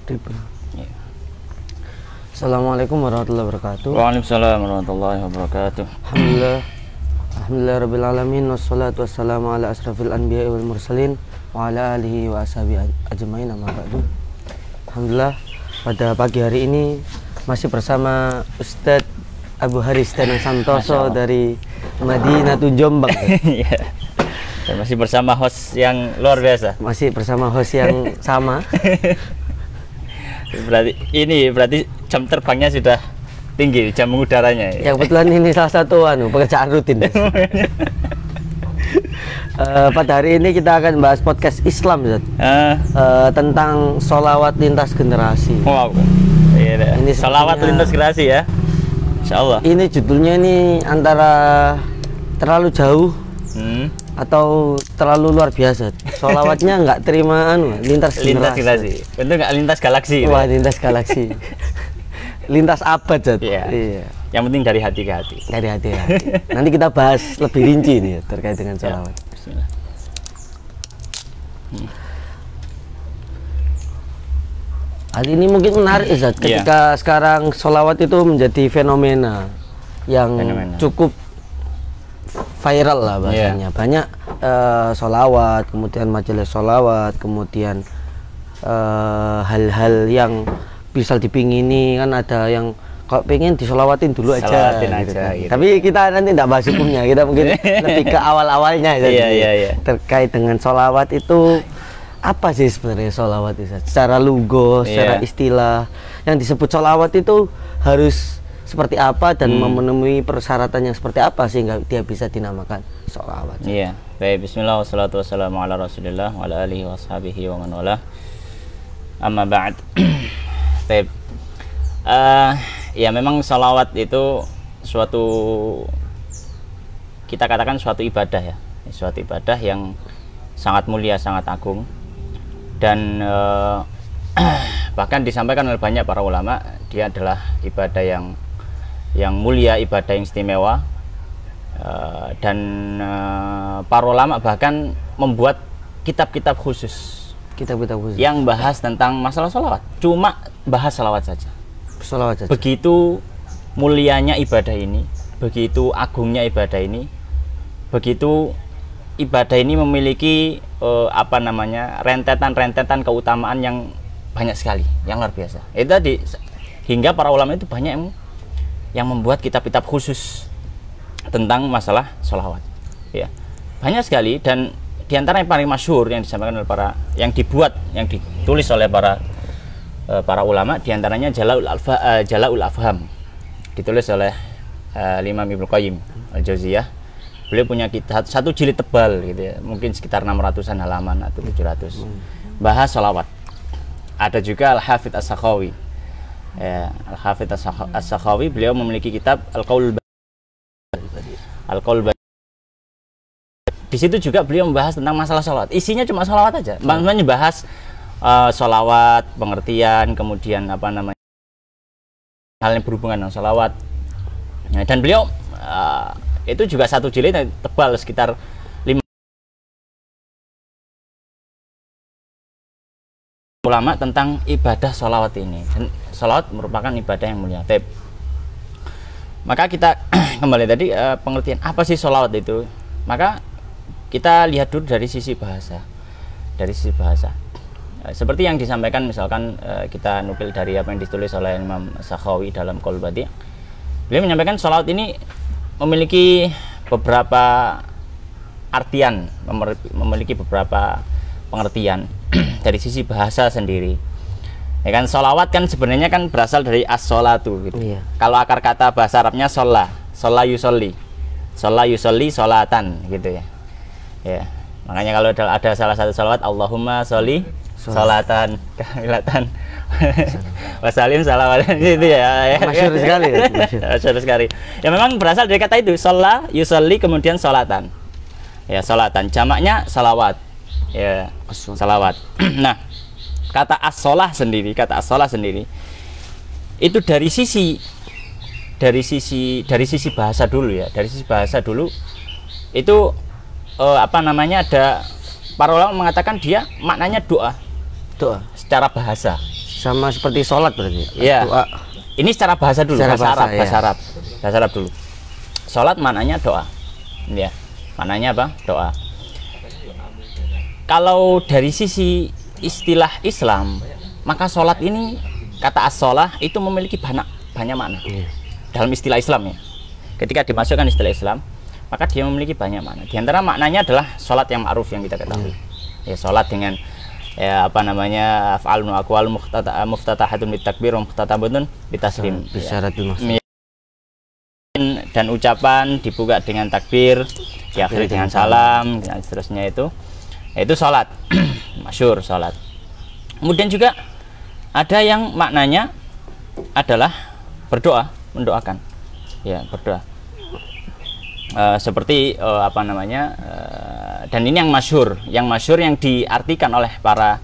Ya. Assalamualaikum warahmatullahi wabarakatuh. Waalaikumsalam warahmatullahi wabarakatuh. Alhamdulillah rabbil alamin wassalatu wassalamu ala asrafil anbiya'i wal mursalin wa ala alihi wa ashabihi ajmain amma ba'du. Alhamdulillah pada pagi hari ini masih bersama Ustadz Abu Haris Danang Santoso dari Madinatu Jombang. Ya. Dan masih bersama host yang luar biasa. Masih bersama host yang sama. Berarti jam terbangnya sudah tinggi, jam udaranya. Ya kebetulan ini salah satu pekerjaan rutin. Pada hari ini kita akan bahas podcast Islam, tentang sholawat lintas generasi. Wow. Ini sholawat lintas generasi ya. Insya Allah. Ini judulnya ini antara terlalu jauh atau terlalu luar biasa. Sholawatnya nggak terima lintas generasi. Bentuk nggak lintas galaksi. Wah, lintas galaksi. Lintas abad, iya. Yang penting dari hati ke hati. Dari hati ke hati. Nanti kita bahas lebih rinci nih terkait dengan sholawat. Ya, bismillah. Hal ini mungkin menarik, Zat, ketika sekarang sholawat itu menjadi fenomena yang cukup viral lah bahasanya. Banyak sholawat, kemudian majelis sholawat, kemudian hal-hal yang bisa dipingini, kan ada yang kalau pengen disolawatin dulu aja, gitu kan. Gitu. Tapi kita nanti tidak bahas hukumnya, kita mungkin lebih ke awal-awalnya terkait dengan sholawat itu. Apa sih sebenarnya sholawat itu? Secara lugo, secara istilah yang disebut sholawat itu harus seperti apa dan memenuhi persyaratan yang seperti apa sehingga dia bisa dinamakan sholawat. Iya, baik. Bismillah wassalatu wassalamu ala rasulillah wa ala alihi washabihi wa man wala. Amma ba'd. Baik. Ya memang sholawat itu suatu, kita katakan suatu ibadah ya, suatu ibadah yang sangat mulia, sangat agung, dan bahkan disampaikan oleh banyak para ulama, dia adalah ibadah yang mulia, ibadah yang istimewa, dan para ulama bahkan membuat kitab-kitab khusus yang bahas tentang masalah sholawat, cuma bahas sholawat saja. Begitu mulianya ibadah ini, begitu agungnya ibadah ini, begitu ibadah ini memiliki rentetan keutamaan yang banyak sekali, yang luar biasa. Itu tadi, hingga para ulama itu banyak yang membuat kitab-kitab khusus tentang masalah sholawat. Ya, banyak sekali, dan diantara yang paling masyhur yang disampaikan oleh yang ditulis oleh para ulama, diantaranya Jala'ul Afham, ditulis oleh Imam Ibnu Qayyim Al-Jauziyah. Beliau punya kitab satu jilid tebal gitu ya, mungkin sekitar 600-an halaman atau 700, bahas sholawat. Ada juga Al-Hafidz As-Sakhawi. Al-Hafidz As-Sakhawi beliau memiliki kitab Al-Qaul Di situ juga beliau membahas tentang masalah sholawat. Isinya cuma sholawat aja. Maksudnya bahas sholawat, pengertian, kemudian hal yang berhubungan dengan sholawat. Dan beliau itu juga satu jilid tebal sekitar 5 ulama tentang ibadah sholawat ini. Dan sholawat merupakan ibadah yang mulia. Maka kita kembali tadi, pengertian apa sih sholawat itu? Maka kita lihat dulu dari sisi bahasa. Seperti yang disampaikan, misalkan kita nukil dari apa yang ditulis oleh Imam Sakhawi dalam Qaul Badi'. Beliau menyampaikan sholawat ini memiliki beberapa artian, memiliki beberapa pengertian dari sisi bahasa sendiri. Ya kan, sholawat kan sebenarnya kan berasal dari as-sholatu gitu. Kalau akar kata bahasa Arabnya sholla yusolli, sholatan gitu ya. Ya, makanya kalau ada salah satu sholawat, Allahumma sholli sholatan kamilatan wasalim salawatan, itu ya. Masyhur sekali. Masyhur sekali. Ya memang berasal dari kata itu, sholla yusolli, kemudian sholatan. Ya, sholatan jamaknya salawat. Ya, salawat. Nah, kata as-sholah sendiri itu dari sisi bahasa dulu ya. Dari sisi bahasa dulu itu ada para ulama mengatakan dia maknanya doa secara bahasa. Sama seperti sholat berarti. Iya. Ini secara bahasa dulu, bahasa Arab dulu. Sholat maknanya doa. Ya. Maknanya apa? Doa. Kalau dari sisi istilah Islam, maka sholat ini, kata as-sholah itu memiliki banyak makna. Dalam istilah Islam ya. Ketika dimasukkan istilah Islam, maka dia memiliki banyak makna. Di antara maknanya adalah sholat yang ma'ruf yang kita ketahui. Ya, sholat dengan ya apa namanya af'alun wa aqwal muftatahatun bitakbir wa muftatabatun bitaslim. Bisyaratul maksud. Dan ucapan dibuka dengan takbir, diakhiri dengan salam, dan seterusnya itu sholat. Masyhur sholat. Kemudian juga ada yang maknanya adalah berdoa, mendoakan. Ya, berdoa. Seperti apa namanya? Dan ini yang masyhur yang diartikan oleh para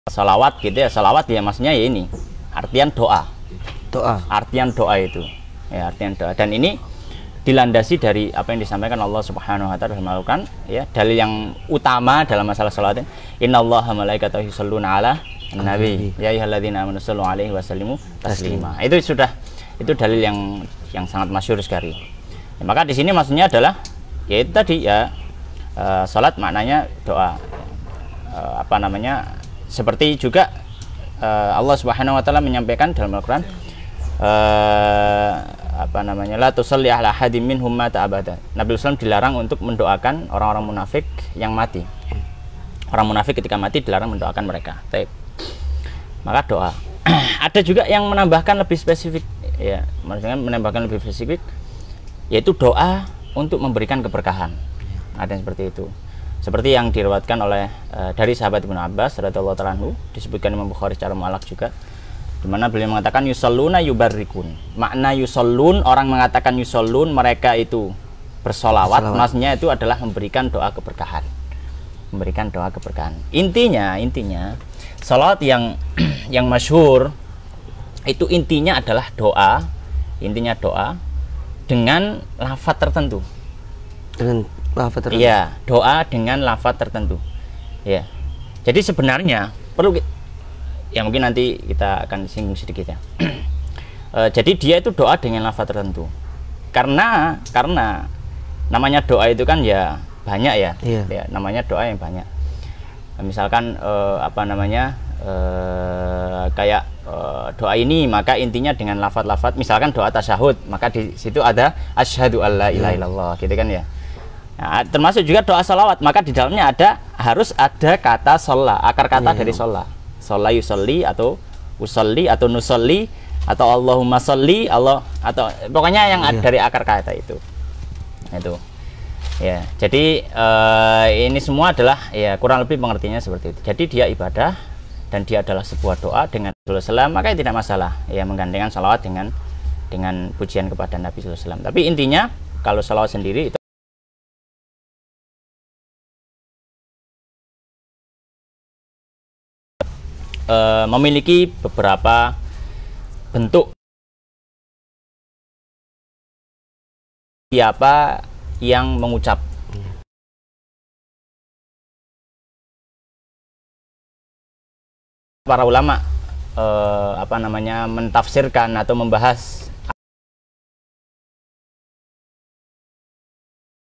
salawat gitu ya. Salawat ya maksudnya ya ini artian doa. Artian doa itu. Ya, artian doa. Dan ini dilandasi dari apa yang disampaikan Allah Subhanahu wa taala dalam Al-Qur'an ya. Dalil yang utama dalam masalah salat, innallaha malaikatahu yusholluna 'ala nabi ya ayyuhalladzina amanu shollu 'alaihi wa sallimu taslima. Itu dalil yang sangat masyhur sekali. Ya, maka di sini maksudnya adalah ya itu tadi ya salat maknanya doa. Apa namanya? Seperti juga Allah Subhanahu wa taala menyampaikan dalam Al-Qur'an apa namanya la tusalli ala hadim minhum mata abada. Nabi Sallam dilarang untuk mendoakan orang-orang munafik yang mati. Orang munafik ketika mati dilarang mendoakan mereka. Baik. Maka doa. Ada juga yang menambahkan lebih spesifik ya, maksudnya menambahkan lebih spesifik yaitu doa untuk memberikan keberkahan. Ada yang seperti itu. Seperti yang diriwayatkan oleh dari sahabat Ibnu Abbas radhiyallahu ta'ala anhu, disebutkan Imam Bukhari secara mu'allaq juga, di mana beliau mengatakan yusalluna yubarrikun. Makna yusallun, orang mengatakan yusallun, mereka itu bersolawat, maksudnya itu adalah memberikan doa keberkahan. Memberikan doa keberkahan. Intinya salawat yang masyhur itu intinya adalah doa, dengan lafaz tertentu. Dengan lafaz tertentu. Iya, doa dengan lafaz tertentu. Ya. Jadi sebenarnya perlu ya mungkin nanti kita akan singgung sedikit ya. Jadi dia itu doa dengan lafaz tertentu. Karena namanya doa itu kan ya banyak ya. Iya. Ya, namanya doa yang banyak. Misalkan apa namanya? Kayak doa ini maka intinya dengan lafaz-lafaz, misalkan doa tasyahud, maka di situ ada asyhadu alla ilaha illallah gitu kan ya. Nah, termasuk juga doa salawat, maka di dalamnya harus ada kata sholla, akar kata dari sholla. Sholla yusolli atau usolli atau nusolli atau Allahumma sholli Allah, atau pokoknya yang ada dari akar kata itu. Ya, jadi ini semua adalah ya kurang lebih pengertiannya seperti itu. Jadi dia ibadah dan dia adalah sebuah doa dengan Rasulullah SAW, maka tidak masalah ya menggandengkan salawat dengan pujian kepada Nabi SAW. Tapi intinya kalau salawat sendiri itu memiliki beberapa bentuk. Siapa yang mengucap? Para ulama apa namanya mentafsirkan atau membahas.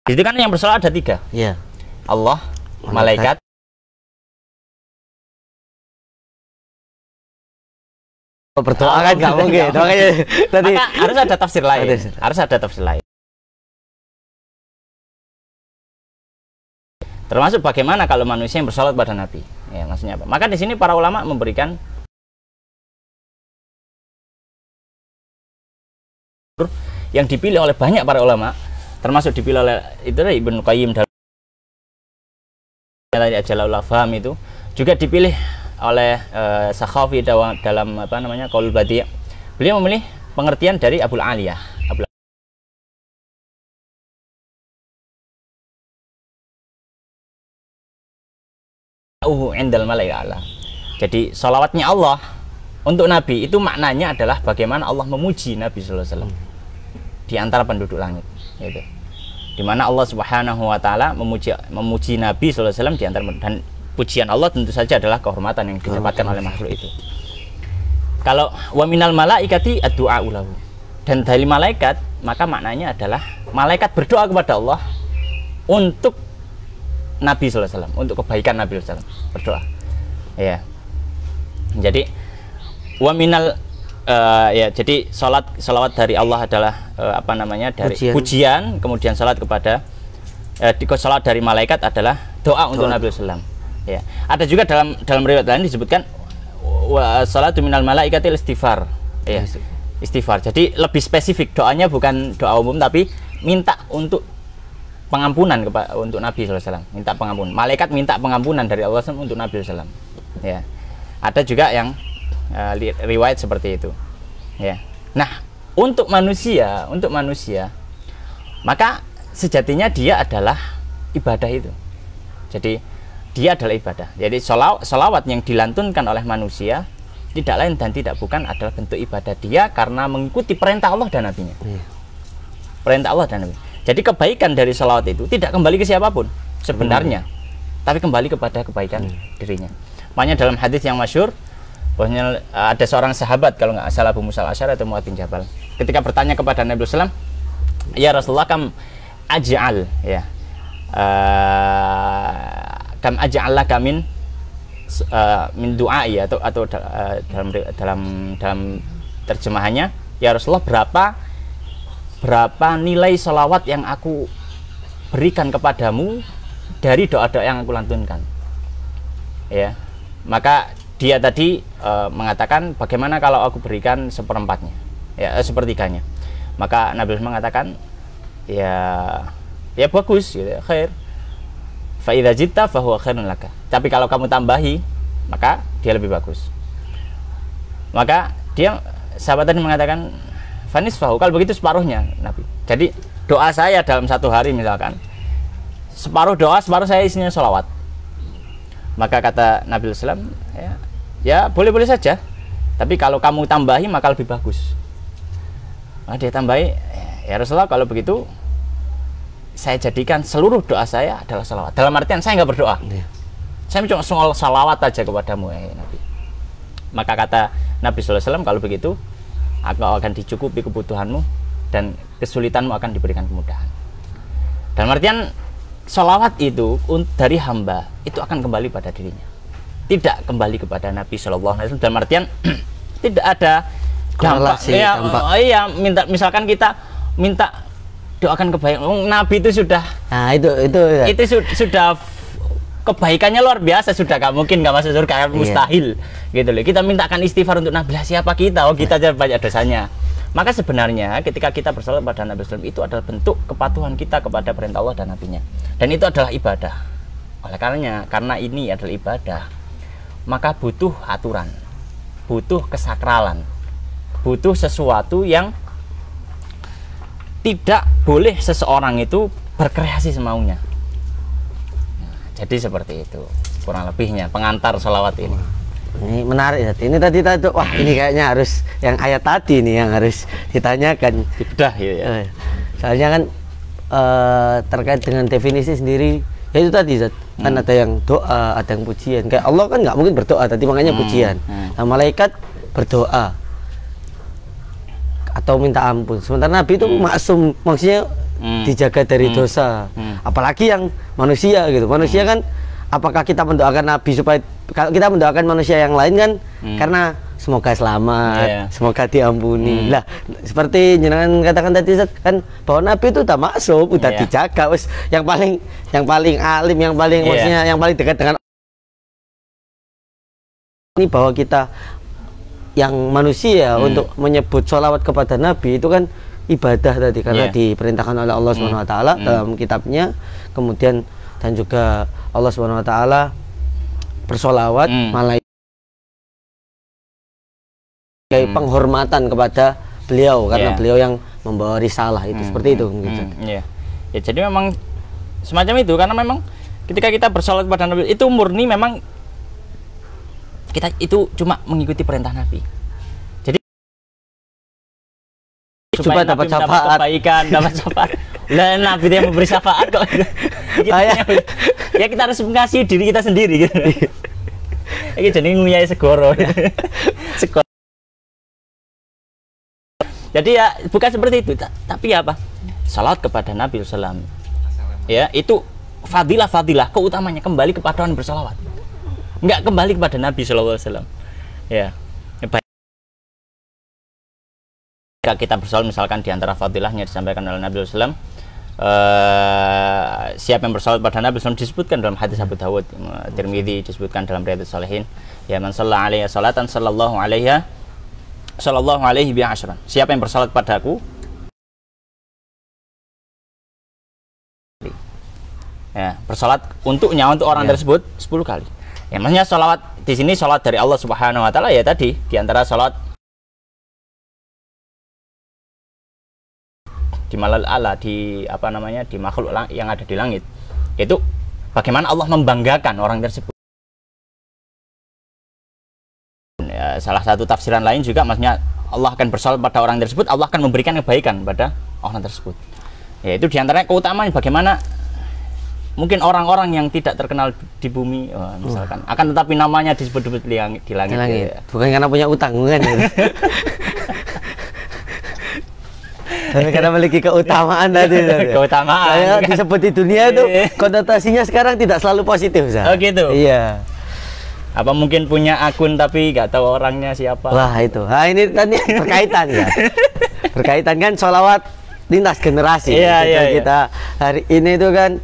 Itu kan yang bersolat ada 3. Iya. Allah, malaikat. Berdoa kan nggak mungkin. Makanya tadi maka harus ada tafsir lain. Harus ada tafsir lain. Termasuk bagaimana kalau manusia yang bersolat pada Nabi. Ya, maksudnya apa? Maka di sini para ulama memberikan yang dipilih oleh banyak para ulama, termasuk dipilih oleh itu Ibnu Qayyim dalam Jalalaul Afham itu, juga dipilih oleh Sakhafi dalam apa namanya Qaul Badi'. Beliau memilih pengertian dari Abul Aliyah. Indal malaika. Jadi salawatnya Allah untuk Nabi itu maknanya adalah bagaimana Allah memuji Nabi sallallahu alaihi wasallam di antara penduduk langit, gitu. Di mana Allah Subhanahu wa taala memuji Nabi sallallahu alaihi wasallam di antara, dan pujian Allah tentu saja adalah kehormatan yang didapatkan oleh makhluk itu. Kalau wa minal malaikati ad-du'a ulahu, dan dari malaikat, maka maknanya adalah malaikat berdoa kepada Allah untuk Nabi sallallahu alaihi wasallam, untuk kebaikan Nabi sallallahu alaihi wasallam, berdoa. Ya. Jadi wa minal ya, jadi salawat dari Allah adalah dari pujian, kemudian salat kepada salat dari malaikat adalah doa untuk Nabi sallallahu alaihi wasallam. Ya. Ada juga dalam riwayat lain disebutkan wa salatu minal malaikatil istighfar. Ya. Istighfar. Jadi lebih spesifik, doanya bukan doa umum tapi minta untuk pengampunan untuk Nabi sallallahu alaihi wasallam. Minta pengampunan. Malaikat minta pengampunan dari Allah SWT untuk Nabi sallallahu alaihi wasallam. Ya. Ada juga yang riwayat seperti itu. Ya. Nah, untuk manusia, maka sejatinya dia adalah ibadah itu. Jadi dia adalah ibadah. Jadi sholawat yang dilantunkan oleh manusia tidak lain dan tidak bukan adalah bentuk ibadah dia karena mengikuti perintah Allah dan Nabi-Nya. Perintah Allah dan Nabi. Jadi kebaikan dari sholawat itu tidak kembali ke siapapun sebenarnya, tapi kembali kepada kebaikan dirinya. Makanya dalam hadis yang masyhur, bahwasanya ada seorang sahabat, kalau nggak salah Abu Musa al-Asy'ari atau Mu'adz bin Jabal, ketika bertanya kepada Nabi SAW, ya Rasulullah, kam aj'al, ya, kam aj'al laka min du'ai, atau dalam terjemahannya, ya Rasulullah, berapa nilai salawat yang aku berikan kepadamu dari doa-doa yang aku lantunkan. Ya, maka dia tadi mengatakan, bagaimana kalau aku berikan seperempatnya, ya, sepertiganya. Maka Nabi mengatakan, ya bagus, gitu, khair. Fa idza jitta fa huwa khairun laka. Tapi kalau kamu tambahi, maka dia lebih bagus. Maka sahabat tadi mengatakan, fanisfahu, kalau begitu separuhnya, Nabi. Jadi doa saya dalam satu hari misalkan, separuh doa, separuh saya isinya sholawat. Maka kata Nabi SAW, ya boleh-boleh saja, tapi kalau kamu tambahi maka lebih bagus. Nah, dia tambahi, ya Rasulullah, kalau begitu saya jadikan seluruh doa saya adalah salawat. Dalam artian saya nggak berdoa, saya cuma soal salawat aja kepadamu, Nabi. Maka kata Nabi SAW, kalau begitu engkau akan dicukupi kebutuhanmu dan kesulitanmu akan diberikan kemudahan. Dalam artian salawat itu dari hamba itu akan kembali pada dirinya, tidak kembali kepada Nabi SAW. Dalam artian tidak ada dampak. Iya, misalkan kita minta doakan kebaikan, Nabi itu sudah, nah itu sudah kebaikannya luar biasa, sudah gak mungkin gak masuk surga, mustahil, gitu loh. Kita mintakan istighfar untuk Nabi, siapa kita? Oh, kita aja banyak dosanya. Maka sebenarnya ketika kita bersalat pada Nabi SAW, itu adalah bentuk kepatuhan kita kepada perintah Allah dan Nabi-Nya, dan itu adalah ibadah. Oleh karena ini adalah ibadah, maka butuh aturan, butuh kesakralan, butuh sesuatu yang tidak boleh seseorang itu berkreasi semaunya. Nah, jadi seperti itu kurang lebihnya pengantar sholawat ini. Ini menarik. Ini tadi wah, ini kayaknya harus yang ayat tadi nih yang harus ditanyakan. Sudah ya. Soalnya kan terkait dengan definisi sendiri, ya itu tadi kan ada yang doa, ada yang pujian. Kayak Allah kan nggak mungkin berdoa, tadi makanya pujian. Nah, malaikat berdoa atau minta ampun, sementara Nabi itu maksum, maksudnya dijaga dari dosa. Apalagi yang manusia gitu. Manusia kan, apakah kita mendoakan Nabi supaya, kalau kita mendoakan manusia yang lain kan karena semoga selamat, semoga diampuni. Lah, seperti jenengan katakan tadi kan, bahwa Nabi itu udah maksum, udah dijaga, wis yang paling alim, yang paling maksudnya yang paling dekat dengan ini, bahwa kita yang manusia untuk menyebut sholawat kepada Nabi itu kan ibadah tadi, karena diperintahkan oleh Allah SWT dalam kitabnya. Kemudian dan juga Allah SWT bersolawat, malaikat penghormatan kepada beliau karena beliau yang membawa risalah itu. Seperti itu mungkin. Ya, jadi memang semacam itu, karena memang ketika kita bersolawat kepada Nabi itu murni memang kita itu cuma mengikuti perintah Nabi. Jadi supaya dapat syafaat, kebaikan, dapat syafaat. Lah Nabi yang memberi syafaat kok. Ya kita harus mengasihi diri kita sendiri gitu. Ini jadi nguyai segoro. Segoro. Jadi ya bukan seperti itu, tapi apa? Salat kepada Nabi sallallahu alaihi wasallam. Ya, itu fadilah keutamanya kembali kepada orang bersalawat. Enggak kembali kepada Nabi sallallahu alaihi wasallam. Ya. Jika kita bersalawat misalkan di antara fadilahnya disampaikan oleh Nabi sallallahu alaihi wasallam, siapa yang bersalawat pada Nabi sallallahu alaihi wasallam disebutkan dalam hadis Abu Dawud, Tirmidzi disebutkan dalam Riyadhus Shalihin, ya man shalla alaihi salatan sallallahu alaihi bi asyran. Siapa yang bersalat padaku, ya, bersalat untuk orang tersebut 10 kali. Ya, maksudnya salawat di sini salat dari Allah Subhanahu wa taala, ya tadi di antara salat di malal ala, di apa namanya, di makhluk yang ada di langit, itu bagaimana Allah membanggakan orang tersebut. Ya, salah satu tafsiran lain juga maksudnya Allah akan bersalat pada orang tersebut, Allah akan memberikan kebaikan pada orang tersebut. Ya, itu diantaranya keutamaan bagaimana mungkin orang-orang yang tidak terkenal di bumi, misalkan akan tetapi namanya disebut-sebut di langit. Ya. Bukan karena punya utang, bukan ya? Tapi karena memiliki keutamaan tadi. Keutamaan. Saya disebut di dunia itu konotasinya sekarang tidak selalu positif, Zah. Oh gitu. Iya. Apa mungkin punya akun tapi nggak tahu orangnya siapa? Wah itu. Nah ini kan berkaitan ya. Berkaitan kan sholawat lintas generasi. Iya. Kita hari ini itu kan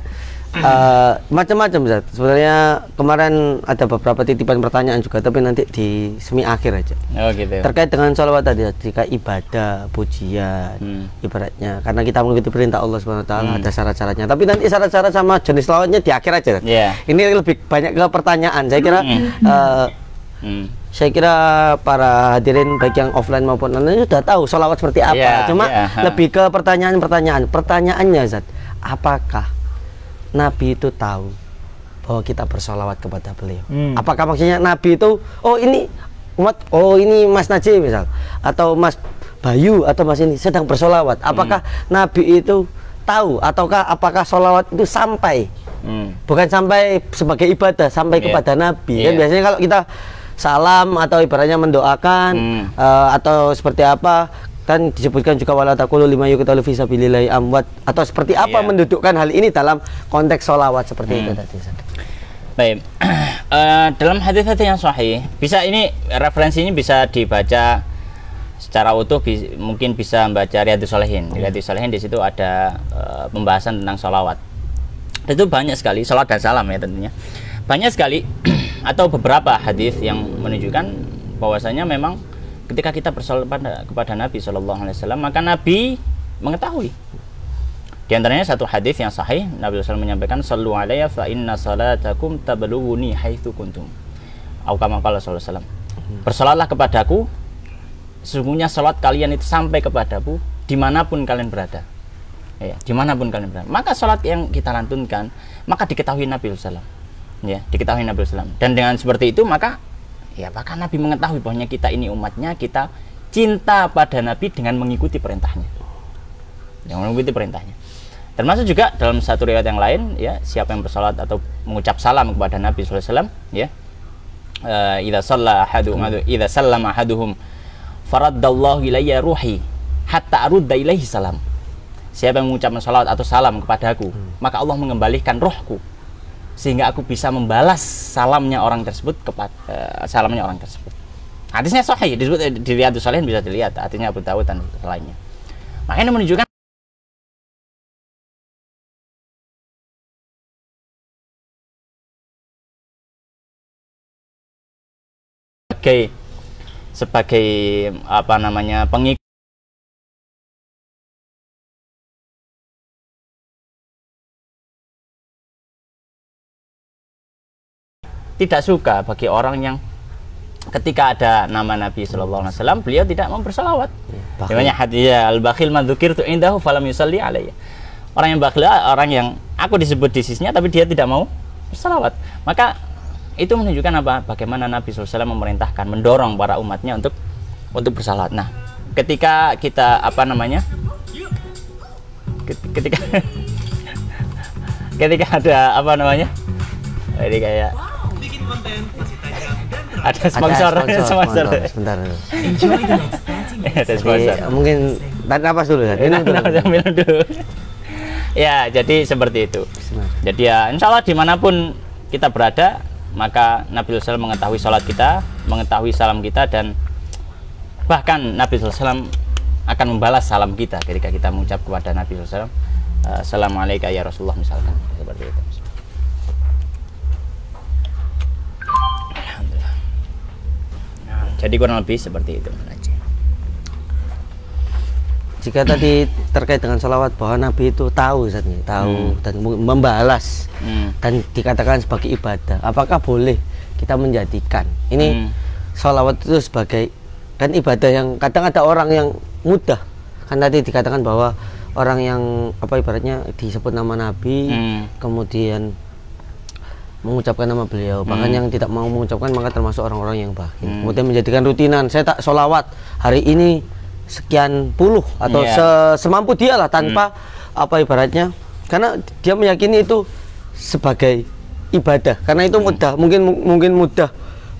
macam-macam, Zat. Sebenarnya kemarin ada beberapa titipan pertanyaan juga, tapi nanti di semi akhir aja. Oh gitu. Terkait dengan sholawat tadi, jika ibadah, pujian, ibaratnya, karena kita mengikuti perintah Allah SWT, ada syarat-syaratnya. Tapi nanti syarat-syarat sama jenis sholawatnya di akhir aja. Yeah. Ini lebih banyak ke pertanyaan. Saya kira, saya kira para hadirin baik yang offline maupun online sudah tahu sholawat seperti apa. Cuma lebih ke pertanyaan-pertanyaan. Pertanyaannya, Zat, apakah Nabi itu tahu bahwa kita bersolawat kepada beliau? Apakah maksudnya Nabi itu, ini Mas Najib misal, atau Mas Bayu, atau Mas ini sedang bersolawat? Apakah Nabi itu tahu, ataukah apakah solawat itu sampai, bukan sampai sebagai ibadah, sampai kepada Nabi? Kan biasanya kalau kita salam atau ibaratnya mendoakan atau seperti apa, kan disebutkan juga wala taqulu lima yuqtalu fi sabilillahi amwat, atau seperti apa mendudukkan hal ini dalam konteks sholawat seperti itu tadi. Baik. Dalam hadis-hadis yang sahih, bisa ini referensinya bisa dibaca secara utuh, mungkin bisa membaca Riyadhus Shalihin. Riyadhus Shalihin di situ ada pembahasan tentang sholawat. Itu banyak sekali, sholawat dan salam ya tentunya. Banyak sekali atau beberapa hadis yang menunjukkan bahwasanya memang ketika kita bersolawat kepada Nabi Shallallahu Alaihi Wasallam, maka Nabi mengetahui. Di antaranya satu hadis yang sahih, Nabi SAW menyampaikan, "Sallu alayya fa inna salatakum tablughuni haitsu kuntum." Atau kama qala sallallahu alaihi wasallam. Bersolatlah kepadaku, sesungguhnya salat kalian itu sampai kepadaku dimanapun kalian berada. Ya, dimanapun kalian berada. Maka salat yang kita lantunkan, maka diketahui Nabi SAW. Ya, diketahui Nabi SAW. Dan dengan seperti itu maka ya bahkan Nabi mengetahui bahwa kita ini umatnya, kita cinta pada Nabi dengan mengikuti perintahnya. Dengan mengikuti perintahnya. Termasuk juga dalam satu riwayat yang lain, ya, siapa yang bersalat atau mengucap salam kepada Nabi sallallahu alaihi wasallam, ya. Idza sallama ahaduhum faraddallahu ilayya ruhi hatta arudda ilaihi salam. Siapa yang mengucapkan salat atau salam kepadaku, maka Allah mengembalikan rohku sehingga aku bisa membalas salamnya orang tersebut kepada salamnya orang tersebut. Hadisnya sahih, disebut di Riyadhus Shalihin, bisa dilihat hadisnya Abu Dawud dan lainnya. Makanya menunjukkan sebagai apa namanya, pengikut tidak suka bagi orang yang ketika ada nama Nabi Shallallahu Alaihi Wasallam beliau tidak mau bersalawat. Namanya hadis al-bakhil man dzukirtu indahu falam yusalli alayya. Orang yang bakhil, orang yang aku disebut di sisinya tapi dia tidak mau bersalawat. Maka itu menunjukkan apa? Bagaimana Nabi SAW memerintahkan, mendorong para umatnya untuk bersalawat. Nah, ketika kita apa namanya? Ketika ada apa namanya? Jadi kayak ada sponsor. Sebentar. Ada sponsor. Mungkin tarik napas dulu ya. Minum dulu. Ya, jadi seperti itu. Jadi ya, insya Allah dimanapun kita berada, maka Nabi SAW mengetahui sholat kita, mengetahui salam kita, dan bahkan Nabi SAW akan membalas salam kita ketika kita mengucap kepada Nabi SAW, Assalamualaikum ya Rasulullah, misalkan seperti itu. Alhamdulillah. Nah, jadi kurang lebih seperti itu. Jika tadi terkait dengan sholawat bahwa Nabi itu tahu dan membalas dan dikatakan sebagai ibadah, apakah boleh kita menjadikan ini sholawat itu sebagai kan ibadah yang kadang ada orang yang mudah, kan tadi dikatakan bahwa orang yang ibaratnya disebut nama Nabi kemudian mengucapkan nama beliau, bahkan yang tidak mau mengucapkan maka termasuk orang-orang yang bakhil, kemudian menjadikan rutinan, saya tak sholawat hari ini sekian puluh atau semampu dia lah tanpa ibaratnya, karena dia meyakini itu sebagai ibadah, karena itu mudah, mungkin mudah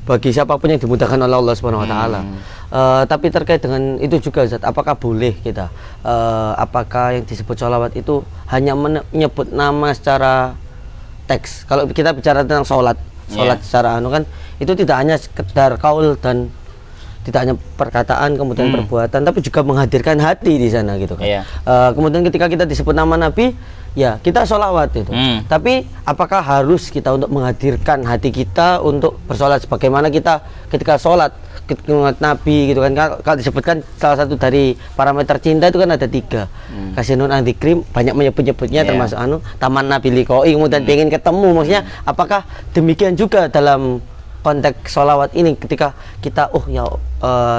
bagi siapapun yang dimudahkan oleh Allah Subhanahu wa taala. Tapi terkait dengan itu juga Ustaz, apakah boleh kita apakah yang disebut sholawat itu hanya menyebut nama secara teks? Kalau kita bicara tentang sholat secara kan itu tidak hanya sekedar kaul dan tidak hanya perkataan kemudian perbuatan, tapi juga menghadirkan hati di sana gitu kan. Kemudian ketika kita disebut nama Nabi, ya kita sholawat itu. Tapi apakah harus kita untuk menghadirkan hati kita untuk bersolat sebagaimana kita ketika sholat mengingat Nabi gitu kan? Kalau disebutkan salah satu dari parameter cinta itu kan ada 3. Kasih nun antikrim, banyak menyebut-nyebutnya termasuk taman Nabi liqoi, kemudian pengen ketemu, maksudnya apakah demikian juga dalam konteks sholawat ini ketika kita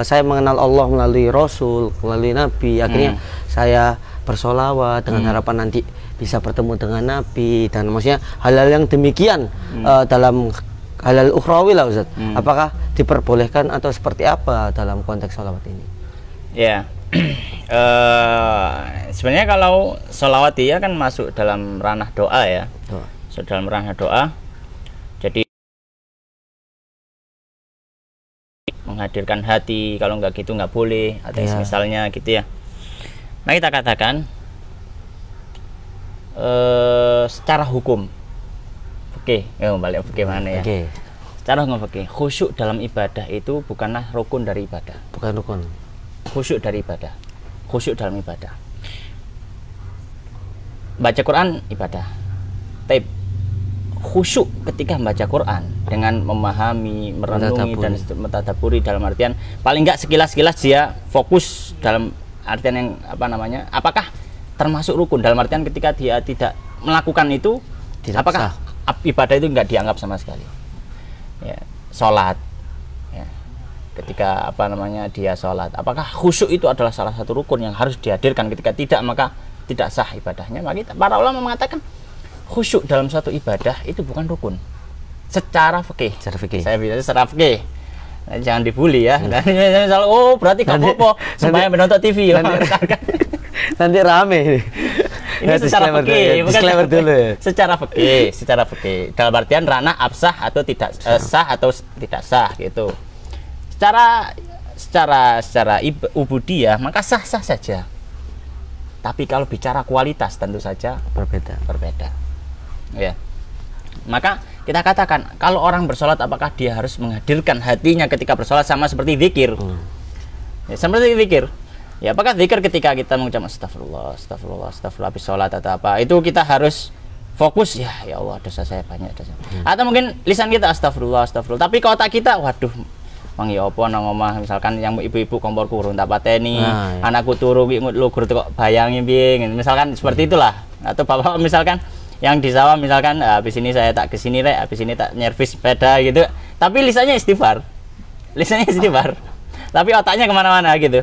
saya mengenal Allah melalui Rasul, melalui Nabi, akhirnya saya bersolawat dengan harapan nanti bisa bertemu dengan Nabi, dan maksudnya hal-hal yang demikian dalam hal-hal ukhrawi lah Ustaz, apakah diperbolehkan atau seperti apa dalam konteks sholawat ini? Ya, sebenarnya kalau sholawat dia kan masuk dalam ranah doa ya, dalam ranah doa. Jadi menghadirkan hati, kalau nggak gitu nggak boleh, atau misalnya gitu ya. Nah kita katakan secara hukum, balik bagaimana ya? Secara hukum khusyuk dalam ibadah itu bukanlah rukun dari ibadah. Bukan rukun. Khusyuk dari ibadah, khusyuk dalam ibadah. Baca Quran ibadah, tapi khusyuk ketika membaca Quran dengan memahami, merenungi dan mentadaburi, dalam artian paling enggak sekilas-sekilas dia fokus dalam artian yang apakah termasuk rukun, dalam artian ketika dia tidak melakukan itu apakah ibadah itu enggak dianggap sama sekali. Ya, sholat ya, ketika dia sholat, apakah khusyuk itu adalah salah satu rukun yang harus dihadirkan? Ketika tidak maka tidak sah ibadahnya. Maka para ulama mengatakan khusyuk dalam suatu ibadah itu bukan rukun secara fikih. Saya bilang secara fikih. Nah, jangan dibully ya. Misal berarti gak apa-apa supaya menonton TV ya. Nanti rame. Ini secara fikih, disclaimer dulu ya. Secara fikih. Dalam artian ranah absah atau tidak sah atau tidak sah gitu. Secara ubudiyah maka sah-sah saja. Tapi kalau bicara kualitas tentu saja berbeda. Ya, maka kita katakan kalau orang bersolat apakah dia harus menghadirkan hatinya ketika bersolat sama seperti zikir? Ya, seperti zikir. Ya, apakah zikir ketika kita mengucap astagfirullah habis sholat atau apa itu kita harus fokus ya Allah dosa saya banyak dosa. Atau mungkin lisan kita astagfirullah, tapi kalau otak kita waduh mang ya apa nang omah misalkan yang ibu-ibu kompor kurun tak pateni, anakku turu lugur kok bayangi piye, misalkan seperti itulah. Atau bapak misalkan yang di sawah misalkan habis ini saya tak kesini habis ini tak nyervis sepeda gitu, tapi lisannya istighfar tapi otaknya kemana-mana gitu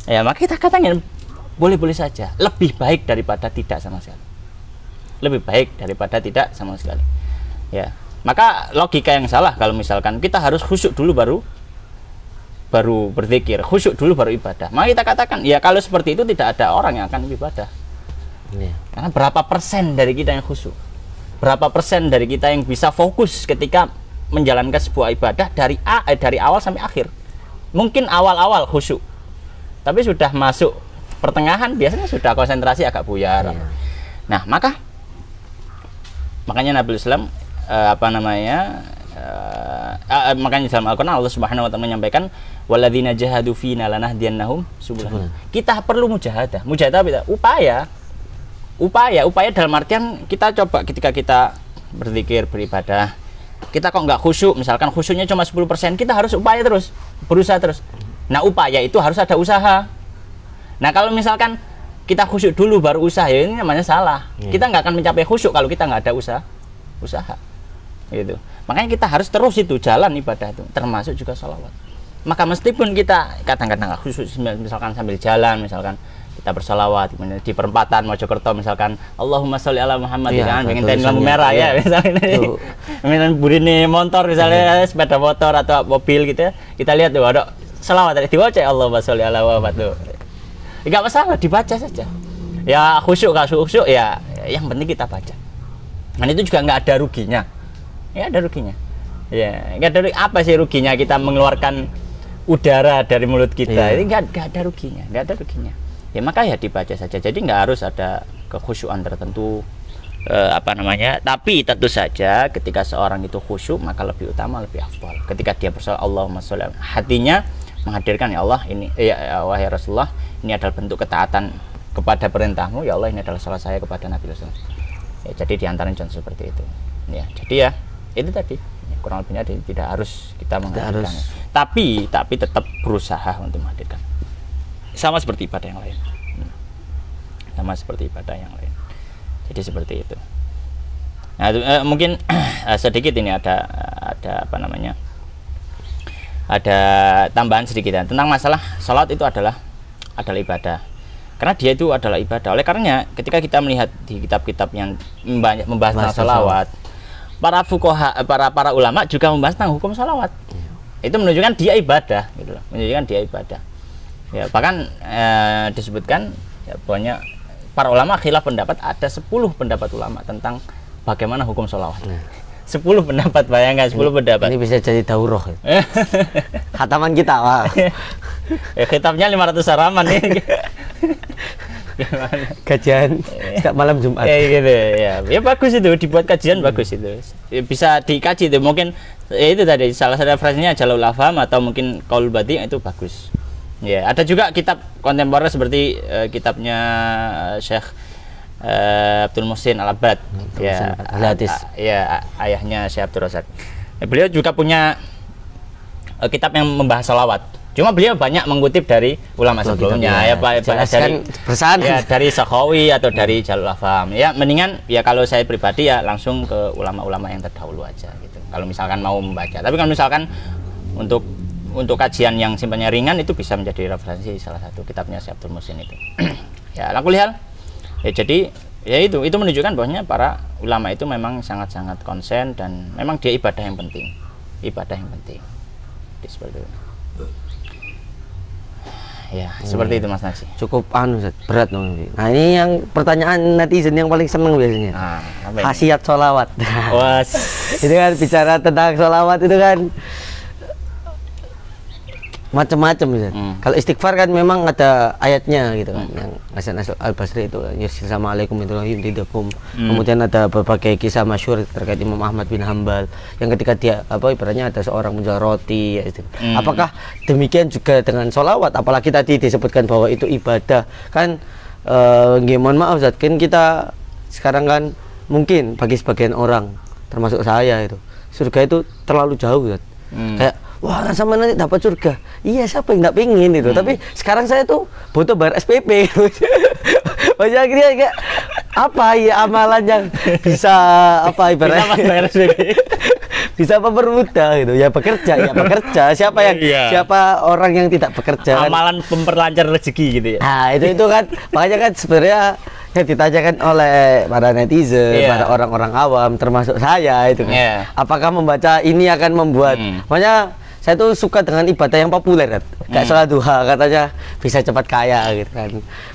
ya, maka kita katakan boleh-boleh saja, lebih baik daripada tidak sama sekali, ya. Maka logika yang salah kalau misalkan kita harus khusyuk dulu baru berzikir, khusyuk dulu baru ibadah. Maka kita katakan ya kalau seperti itu tidak ada orang yang akan ibadah. Karena berapa persen dari kita yang khusyuk? berapa persen dari kita yang bisa fokus ketika menjalankan sebuah ibadah dari awal sampai akhir. Mungkin awal-awal khusyuk, tapi sudah masuk pertengahan biasanya sudah konsentrasi agak buyar. Nah, makanya Nabi Islam makanya dalam Al-Quran Allah Subhanahu wa Ta'ala menyampaikan walladzina jahadu fina lanahdiyannahum subulana. Kita perlu mujahadah. Mujahadah upaya dalam artian kita coba ketika kita berzikir, beribadah, kita kok nggak khusyuk, misalkan khusyuknya cuma 10%, kita harus upaya terus, berusaha terus. Nah, upaya itu harus ada usaha. Nah, kalau misalkan kita khusyuk dulu baru usaha, ya ini namanya salah. Kita nggak akan mencapai khusyuk kalau kita nggak ada usaha. Gitu. Makanya kita harus terus itu jalan ibadah itu, termasuk juga sholawat. Maka meskipun kita kadang-kadang nggak khusyuk, misalkan sambil jalan, misalkan kita bersolawat di perempatan Mojokerto, misalkan Allahumma sholli ala Muhammad, kan pengen tenda lampu merah ya, misalnya burine motor, misalnya sepeda motor atau mobil gitu ya, kita lihat tuh ada selawat dari diwaca Allahumma sholli ala Muhammad tuh, nggak masalah dibaca saja. Ya khusyuk nggak khusyuk ya, yang penting kita baca. Dan itu juga nggak ada ruginya, ya ada ruginya. Ya nggak ada apa sih ruginya kita mengeluarkan udara dari mulut kita, ini nggak ada ruginya, ya maka ya dibaca saja. Jadi nggak harus ada kekhusyuan tertentu, tapi tentu saja ketika seorang itu khusyuk maka lebih utama, lebih afdal ketika dia bersolawat Allahumma sholli, hatinya menghadirkan ya Allah ini, ya wahai Rasulullah, ini adalah bentuk ketaatan kepada perintahmu, ya Allah ini adalah salah saya kepada Nabi Rasul. Ya, jadi diantaranya contoh seperti itu. Ya, jadi ya itu tadi kurang lebihnya tidak harus kita menghadirkan, tapi tetap berusaha untuk menghadirkan. Sama seperti ibadah yang lain. Jadi seperti itu. Nah, mungkin sedikit ini ada ada tambahan sedikit ya, tentang masalah salat itu adalah ibadah. Karena dia itu adalah ibadah. Oleh karenanya ketika kita melihat di kitab-kitab yang banyak membahas tentang salawat, para fuqaha, para ulama juga membahas tentang hukum salawat. Itu menunjukkan dia ibadah, gitu loh. Menunjukkan dia ibadah. Ya, bahkan disebutkan ya, banyak para ulama khilaf pendapat, ada 10 pendapat ulama tentang bagaimana hukum salawat. 10 pendapat, bayangkan 10 pendapat. Ini bisa jadi daurah. Khataman kita, Pak. Ya, kitabnya 500 halaman nih. Kajian setiap malam Jumat. Gitu ya. Ya bagus itu, dibuat kajian bagus itu. Ya, bisa dikaji itu. Mungkin ya itu tadi salah satu referensinya Jalalaul Afham atau mungkin Qaul Badi, itu bagus. Ya, ada juga kitab kontemporer seperti kitabnya Syekh Abdul Muhsin Al-Abbad. Ya, ayahnya Syekh Abdul Razak. Beliau juga punya kitab yang membahas salawat. Cuma beliau banyak mengutip dari ulama sebelumnya, dari Sakhawi atau dari Jalalaul Afham. Ya, mendingan ya kalau saya pribadi ya langsung ke ulama-ulama yang terdahulu aja gitu. Kalau misalkan mau membaca. Tapi kalau misalkan untuk kajian yang simpelnya ringan itu bisa menjadi referensi salah satu kitabnya Syekh Abdul Muhsin itu. Ya, lakulihal. Ya, jadi ya itu menunjukkan bahwasanya para ulama itu memang sangat-sangat konsen dan memang dia ibadah yang penting. Jadi, seperti itu. Ya, seperti itu Mas Naji. Cukup berat dong. Nah, ini yang pertanyaan netizen yang paling seneng biasanya. Khasiat sholawat. Itu kan bicara tentang sholawat itu kan macam-macam bisa. Kalau istighfar kan memang ada ayatnya gitu kan, yang Hasan Al-Basri itu Assalamualaikum warahmatullahi wabarakatuh. Kemudian ada berbagai kisah masyhur terkait Imam Ahmad bin Hambal yang ketika dia ibaratnya ada seorang menjual roti ya, apakah demikian juga dengan sholawat? Apalagi tadi disebutkan bahwa itu ibadah kan. Mohon maaf Ustaz, kan kita sekarang kan mungkin bagi sebagian orang termasuk saya itu surga itu terlalu jauh Ustaz. Kayak wah sama nanti dapat surga, iya siapa yang nggak pingin itu. Tapi sekarang saya tuh butuh bayar SPP. Maksudnya kayak apa ya amalan yang bisa ibaratnya bayar SPP, bisa mempermudah gitu ya, bekerja siapa orang yang tidak bekerja, amalan memperlancar rezeki gitu ya. Nah itu kan makanya kan sebenarnya yang ditanyakan oleh para netizen, para orang-orang awam termasuk saya itu kan, apakah membaca ini akan membuat makanya saya tuh suka dengan ibadah yang populer kan. Kayak sholat duha katanya bisa cepat kaya gitu kan.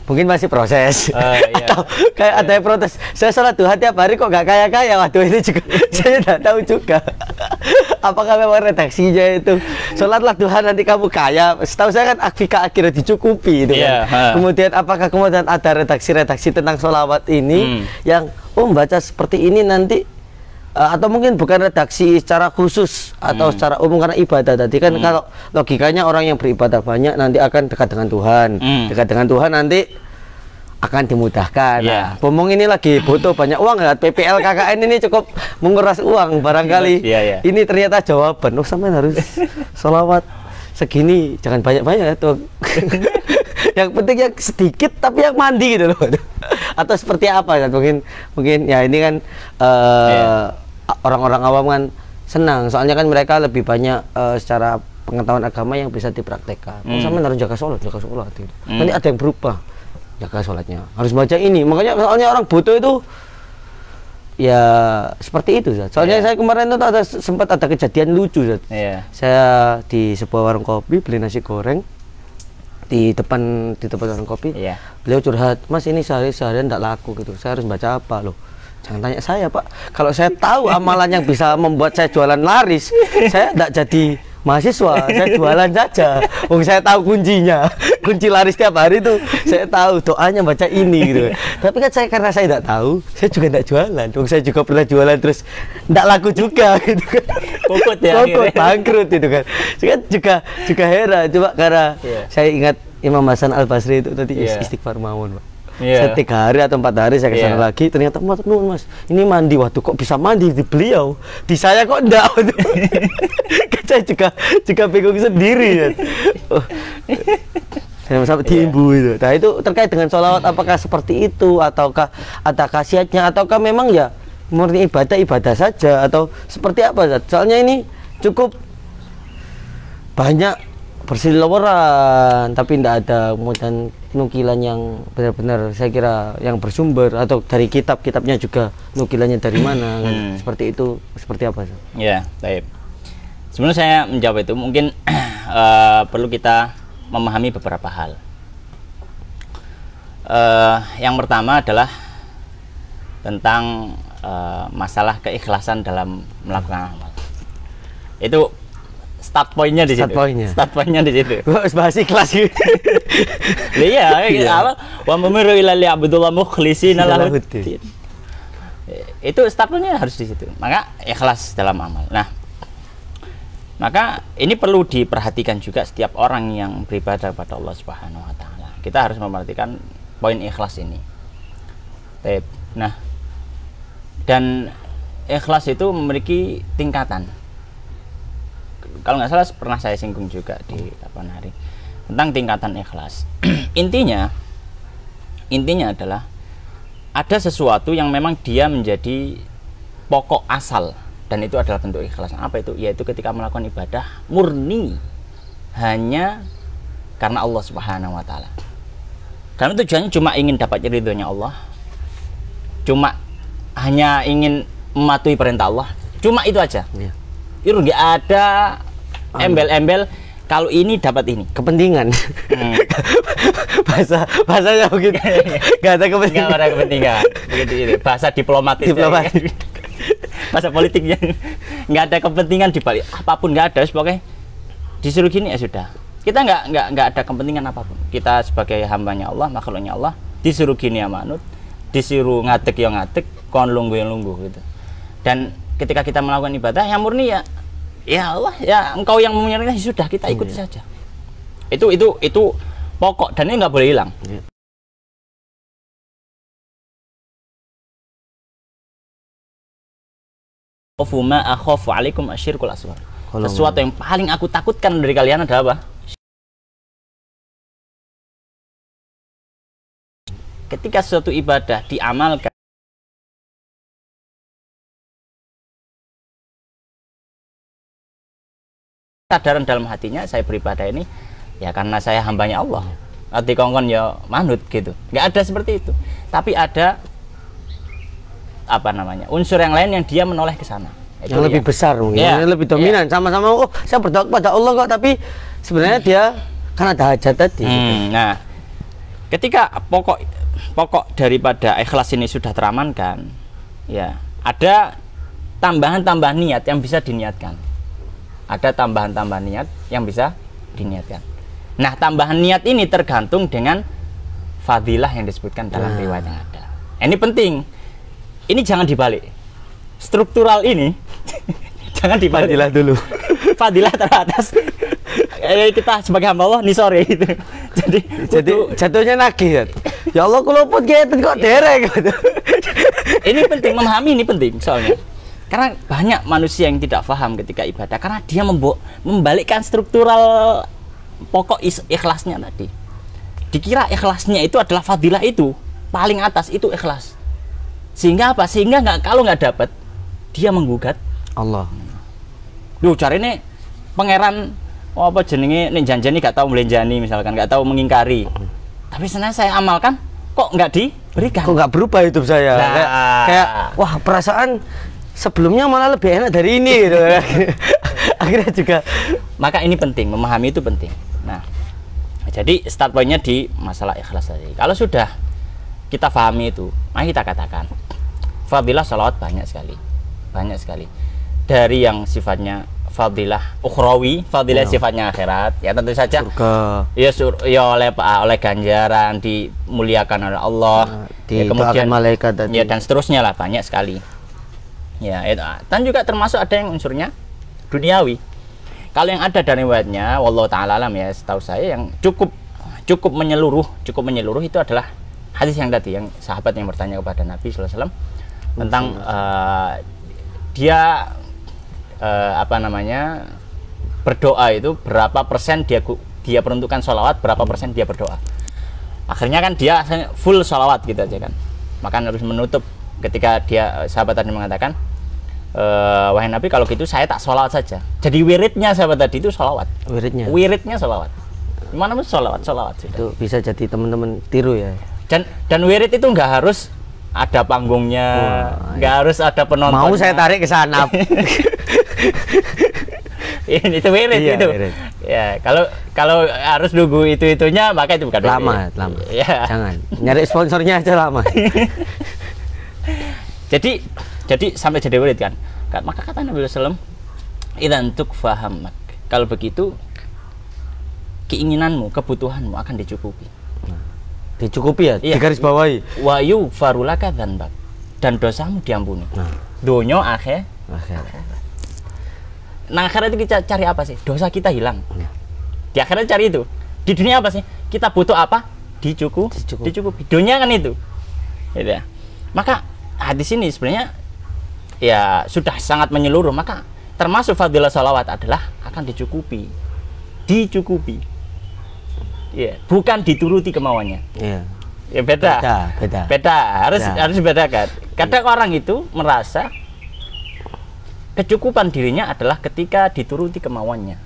Mungkin masih proses. Iya. Atau kayak ada yang protes, saya sholat duha tiap hari kok gak kaya-kaya. Waduh, ini juga saya tidak tahu juga. Apakah memang redaksinya itu sholatlah duha nanti kamu kaya? Setahu saya kan akfika akhirnya dicukupi itu kan. Kemudian apakah kemudian ada redaksi-redaksi tentang sholawat ini yang baca seperti ini nanti atau mungkin bukan redaksi secara khusus atau secara umum karena ibadah tadi kan kalau logikanya orang yang beribadah banyak nanti akan dekat dengan Tuhan, dekat dengan Tuhan nanti akan dimudahkan. Nah, pomong ini lagi butuh banyak uang kan, PPL KKN ini cukup menguras uang barangkali. Ini ternyata jawaban, sampai harus sholawat segini, jangan banyak-banyak tuh. Yang penting yang sedikit tapi yang mandi gitu loh. Atau seperti apa kan? Mungkin ya ini kan orang-orang awam kan senang, soalnya kan mereka lebih banyak secara pengetahuan agama yang bisa dipraktekkan. Sama harus jaga sholat gitu. Nanti ada yang berubah, jaga sholatnya harus baca ini. Makanya soalnya orang butuh itu ya seperti itu. Soalnya saya kemarin itu sempat ada kejadian lucu. Saya di sebuah warung kopi beli nasi goreng di depan warung kopi. Beliau curhat, Mas ini seharian tidak laku gitu. Saya harus baca apa loh? Jangan tanya saya Pak, kalau saya tahu amalan yang bisa membuat saya jualan laris, saya tidak jadi mahasiswa, saya jualan saja. Saya tahu kuncinya, kunci laris tiap hari itu saya tahu, doanya baca ini gitu. Tapi kan karena saya tidak tahu, saya juga tidak jualan. Saya juga pernah jualan terus tidak laku juga gitu kan. Kokot ya, bangkrut itu kan. Saya juga heran, coba karena saya ingat Imam Hasan Al Basri itu tadi istighfar mawon Pak. Saya 3 hari atau 4 hari saya kesana lagi, ternyata Mas, ini mandi, waktu kok bisa mandi di beliau, di saya kok enggak. Saya juga bingung sendiri ya. Saya sampai timbul itu. Nah itu terkait dengan sholawat, apakah seperti itu ataukah ada khasiatnya ataukah memang ya murni ibadah saja atau seperti apa? Soalnya ini cukup banyak berseliweran tapi tidak ada kemudian nukilan yang benar-benar saya kira yang bersumber atau dari kitabnya juga nukilannya dari mana kan? Seperti itu, seperti apa? Ya, baik. Sebenarnya saya menjawab itu mungkin perlu kita memahami beberapa hal. Yang pertama adalah tentang masalah keikhlasan dalam melakukan amal. Itu start pointnya di situ. Start pointnya di situ. Harus bahas ikhlas gitu. Iya, apa? Wa mumiru ila li abdullah mukhlishina lahuddin. Itu start pointnya harus di situ. Maka ikhlas dalam amal. Nah, maka ini perlu diperhatikan juga setiap orang yang beribadah kepada Allah Subhanahu wa taala. Kita harus memperhatikan poin ikhlas ini. Nah, dan ikhlas itu memiliki tingkatan. Kalau nggak salah pernah saya singgung juga di hari tentang tingkatan ikhlas. intinya adalah ada sesuatu yang memang dia menjadi pokok asal dan itu adalah bentuk ikhlas. Apa itu? Yaitu ketika melakukan ibadah murni hanya karena Allah Subhanahu wa taala. Karena tujuannya cuma ingin dapat ridhonya Allah. Cuma hanya ingin mematuhi perintah Allah. Cuma itu aja. Itu nggak ada embel-embel kalau ini dapat ini kepentingan. Bahasanya begitu. Nggak ada kepentingan. Begitu, bahasa diplomatis. Bahasa politiknya nggak ada kepentingan di balik apapun, nggak ada. Pokoknya disuruh gini ya sudah. Kita nggak ada kepentingan apapun. Kita sebagai hambanya Allah, makhluknya Allah, disuruh gini ya manut, disuruh ngadeg ya ngadeg, kon lungguh ya lungguh gitu. Dan ketika kita melakukan ibadah yang murni ya Allah, ya engkau yang memerintah, sudah kita ikuti saja. Itu pokok dan ini nggak boleh hilang. Khofuma akhofu alaikum asyirkul aswar. Sesuatu yang paling aku takutkan dari kalian adalah apa? Ketika suatu ibadah diamalkan kesadaran dalam hatinya, saya beribadah ini ya karena saya hambanya Allah, hati kongkon ya manut gitu. Nggak ada seperti itu, tapi ada unsur yang lain yang dia menoleh ke sana. yang lebih besar mungkin, yang lebih dominan. Sama-sama oh saya berdoa kepada Allah kok, tapi sebenarnya dia kan ada hajat tadi. Nah, ketika pokok daripada ikhlas ini sudah teramankan, ya ada tambahan-tambahan niat yang bisa diniatkan. Ada tambahan-tambahan niat yang bisa diniatkan. Nah, tambahan niat ini tergantung dengan fadilah yang disebutkan dalam riwayat yang ada. Ini penting. Ini jangan dibalik. Struktural ini jangan dibalik. Fadilah dulu. Fadilah teratas. Kita sebagai hamba Allah nih sore gitu. Jadi jatuhnya nagih kan. Ya Allah kalau pun kok derek gitu. Ini penting, memahami ini penting soalnya. Karena banyak manusia yang tidak paham ketika ibadah karena dia membalikkan struktural pokok ikhlasnya tadi. Dikira ikhlasnya itu adalah fadilah itu paling atas itu ikhlas. Sehingga apa? Sehingga kalau nggak dapat dia menggugat Allah. Duh, cari nih pangeran apa jenenge nih janjani gak tahu melenjani misalkan, gak tahu mengingkari. Tapi sebenarnya saya amalkan kok nggak diberikan. Kok nggak berubah hidup saya? Kayak wah perasaan sebelumnya malah lebih enak dari ini gitu. Akhirnya juga maka ini penting, memahami itu penting. Nah, jadi start pointnya di masalah ikhlas tadi. Kalau sudah kita pahami itu, mari kita katakan fadilah sholawat banyak sekali dari yang sifatnya fadilah ukhrawi, fadilah sifatnya akhirat, ya tentu saja surga. Ya oleh ganjaran, dimuliakan oleh Allah, ya, kemudian malaikat ya dan seterusnya lah, banyak sekali ya. Dan juga termasuk ada yang unsurnya duniawi. Kalau yang ada dari riwayatnya wallahu ta'ala alam, ya setahu saya yang cukup menyeluruh itu adalah hadis yang tadi, yang sahabat yang bertanya kepada Nabi sallallahu alaihi wasallam tentang dia berdoa itu berapa persen dia peruntukkan sholawat, berapa persen dia berdoa. Akhirnya kan dia full sholawat gitu aja kan. Maka harus menutup ketika sahabat tadi mengatakan, wahai Nabi kalau gitu saya tak sholawat saja. Jadi wiridnya sahabat tadi itu sholawat. Wiridnya sholawat. Gimana pun sholawat itu bisa jadi teman-teman tiru ya. Dan wirid itu nggak harus ada panggungnya, nggak harus ada penontonnya. Mau saya tarik ke sana. Ini itu wirid itu. Wirid. Ya, kalau harus nunggu itunya maka itu bukan lama. Ya. Jangan. Nyari sponsornya aja lama. jadi sampai jadi wirid kan. Maka kata Nabi sallallahu alaihi wasallam, "Idzan tukfahammak." Kalau begitu keinginanmu, kebutuhanmu akan dicukupi. Dicukupi ya, iya, digaris bawahi. Wa yughfarulaka dzanbak, dan dosamu diampuni. Dunya akhir. Nah, akhirat itu kita cari apa sih? Dosa kita hilang. Di akhirat cari itu. Di dunia apa sih? Kita butuh apa? Dicukupi. Dunia kan itu. Gitu ya. Maka hadis ini sebenarnya ya sudah sangat menyeluruh. Maka termasuk fadilah sholawat adalah akan dicukupi. Ya, bukan dituruti kemauannya. Iya. Ya beda. Harus bedakan. Kadang orang itu merasa kecukupan dirinya adalah ketika dituruti kemauannya.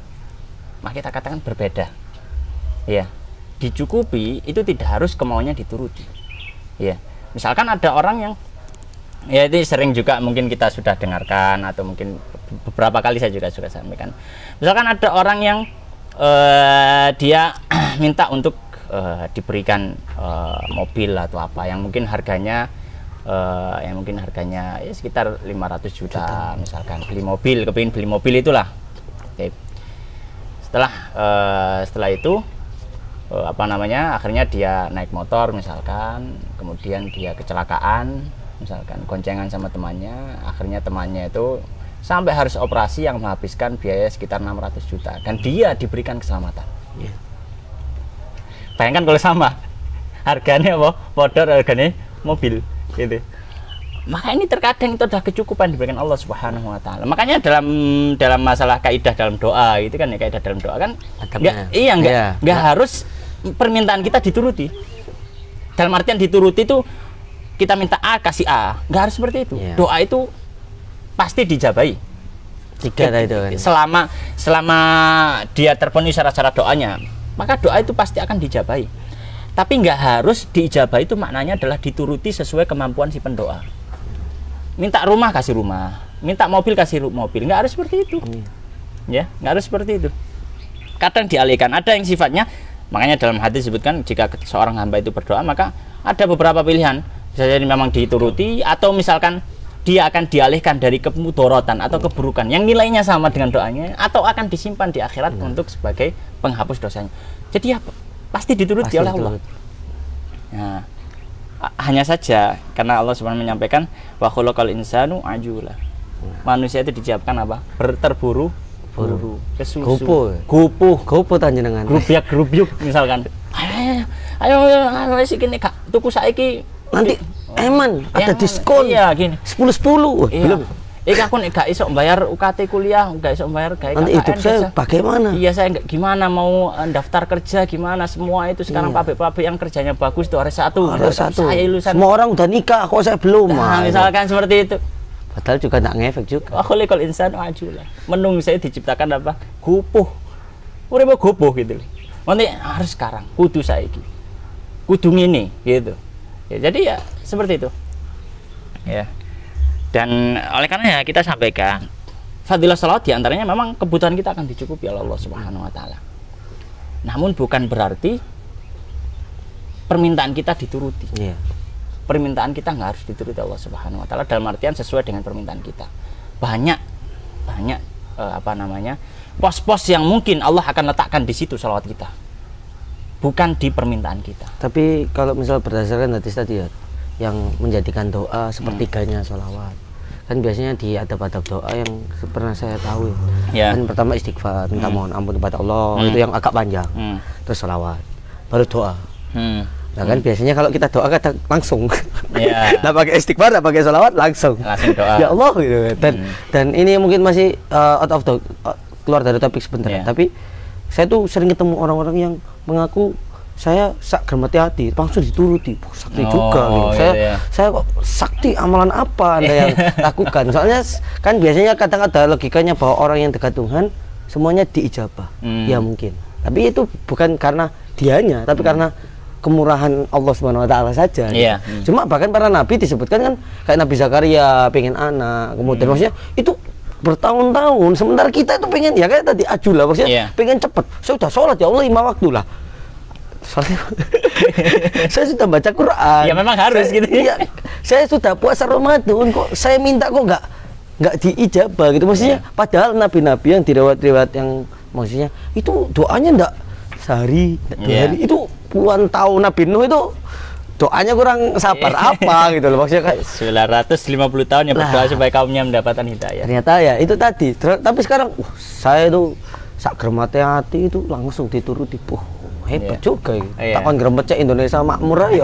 Maka kita katakan berbeda. Ya. Dicukupi itu tidak harus kemauannya dituruti. Ya. Misalkan ada orang yang ya ini sering juga mungkin kita sudah dengarkan atau mungkin beberapa kali saya juga sudah sampaikan. Misalkan ada orang yang dia minta untuk diberikan mobil atau apa yang mungkin harganya ya sekitar 500 juta misalkan, kepingin beli mobil itulah. Oke. Setelah itu akhirnya dia naik motor misalkan, kemudian dia kecelakaan misalkan, goncengan sama temannya, akhirnya temannya itu sampai harus operasi yang menghabiskan biaya sekitar 600 juta dan dia diberikan keselamatan. Yeah. Bayangkan kalau sama harganya modal harganya mobil gitu. Maka ini terkadang itu adalah kecukupan diberikan Allah Subhanahu wa taala. Makanya dalam masalah kaidah dalam doa itu kan ya, kaidah dalam doa kan enggak harus permintaan kita dituruti. Dalam artian dituruti itu kita minta A kasih A, enggak harus seperti itu. Yeah. Doa itu pasti dijabahi. Itu kan. Selama dia terpenuhi syarat-syarat doanya, maka doa itu pasti akan dijabahi. Tapi nggak harus diijabahi itu maknanya adalah dituruti sesuai kemampuan si pendoa. Minta rumah kasih rumah, minta mobil kasih mobil, nggak harus seperti itu. Ya, nggak harus seperti itu. Kadang dialihkan, ada yang sifatnya, makanya dalam hadis disebutkan jika seorang hamba itu berdoa maka ada beberapa pilihan, bisa jadi memang dituruti atau misalkan dia akan dialihkan dari kemudorotan atau keburukan yang nilainya sama dengan doanya, atau akan disimpan di akhirat untuk sebagai penghapus dosanya. Jadi ya pasti dituruti oleh Allah. Nah, hanya saja karena Allah SWT menyampaikan wa khulaqal insanu ajula. Manusia itu diciptakan apa? Terburu-buru, kesusu, gupuh tanjenengan. Grubyuk misalkan. Ayo wis iki nek tuku saiki nanti eman ada diskon. Iya, gini. 10-10. Iya. Belum. Aku nek gak iso bayar UKT kuliah, gak iso bayar gawe nanti hidup saya bagaimana? Iya, saya gimana mau daftar kerja gimana, semua itu sekarang pabrik-pabrik yang kerjanya bagus tuh hari satu. Saya lulusan. Semua orang udah nikah, kok saya belum. Nah, misalkan seperti itu. Padahal juga enggak ngefek juga. Khuliqal insanu ajula. Menunggu saya diciptakan apa? Gupuh. Urip gupuh gitu. Nanti harus sekarang, kudu saiki. Kudu ngene gitu. Ya, jadi ya seperti itu. Ya. Dan oleh karena ya kita sampaikan fadilah salawat diantaranya memang kebutuhan kita akan dicukupi oleh Allah Subhanahu Wa Taala. Namun bukan berarti permintaan kita dituruti. Yeah. Permintaan kita nggak harus dituruti Allah Subhanahu Wa Taala dalam artian sesuai dengan permintaan kita. Banyak pos-pos yang mungkin Allah akan letakkan di situ salawat kita, bukan di permintaan kita. Tapi kalau misal berdasarkan hadis tadi ya, yang menjadikan doa sepertiganya sholawat, kan biasanya di adab-adab doa yang pernah saya tahu ya. Kan pertama istighfar, minta mohon ampun kepada Allah, itu yang agak panjang, terus sholawat, baru doa. Nah kan biasanya kalau kita doa kadang langsung, nggak pakai istighfar, nggak pakai sholawat, langsung doa. Ya Allah gitu. Dan ini mungkin masih keluar dari topik sebentar, tapi saya tuh sering ketemu orang-orang yang mengaku saya sak germati hati, langsung dituruti. Sakti juga gitu. Saya kok sakti, amalan apa Anda yang lakukan? Soalnya kan biasanya kadang ada logikanya bahwa orang yang dekat Tuhan semuanya diijabah. Ya mungkin. Tapi itu bukan karena dianya, tapi karena kemurahan Allah Subhanahu Wa Taala saja. Cuma bahkan para nabi disebutkan kan, kayak Nabi Zakaria pengen anak, kemudian maksudnya itu bertahun-tahun, sementara kita itu pengen ya kayak tadi ajula, maksudnya pengen cepet. Saya sudah sholat ya Allah 5 waktu lah. Soalnya saya sudah baca Quran. Ya memang harus gitu. Iya, saya sudah puasa Ramadan kok saya minta kok nggak diijabah gitu maksudnya. Padahal nabi-nabi yang direwat-rewat yang maksudnya itu doanya enggak sehari, 2 hari, itu puluhan tahun. Nabi Nuh itu doanya kurang sabar apa gitu loh maksudnya kayak 950 tahun yang berdoa supaya kaumnya mendapatkan hidayah. Ternyata ya itu tadi. Tapi sekarang saya itu sak germate hati itu langsung dituruti. Hebat juga gitu. Takon gremecek Indonesia makmur ya.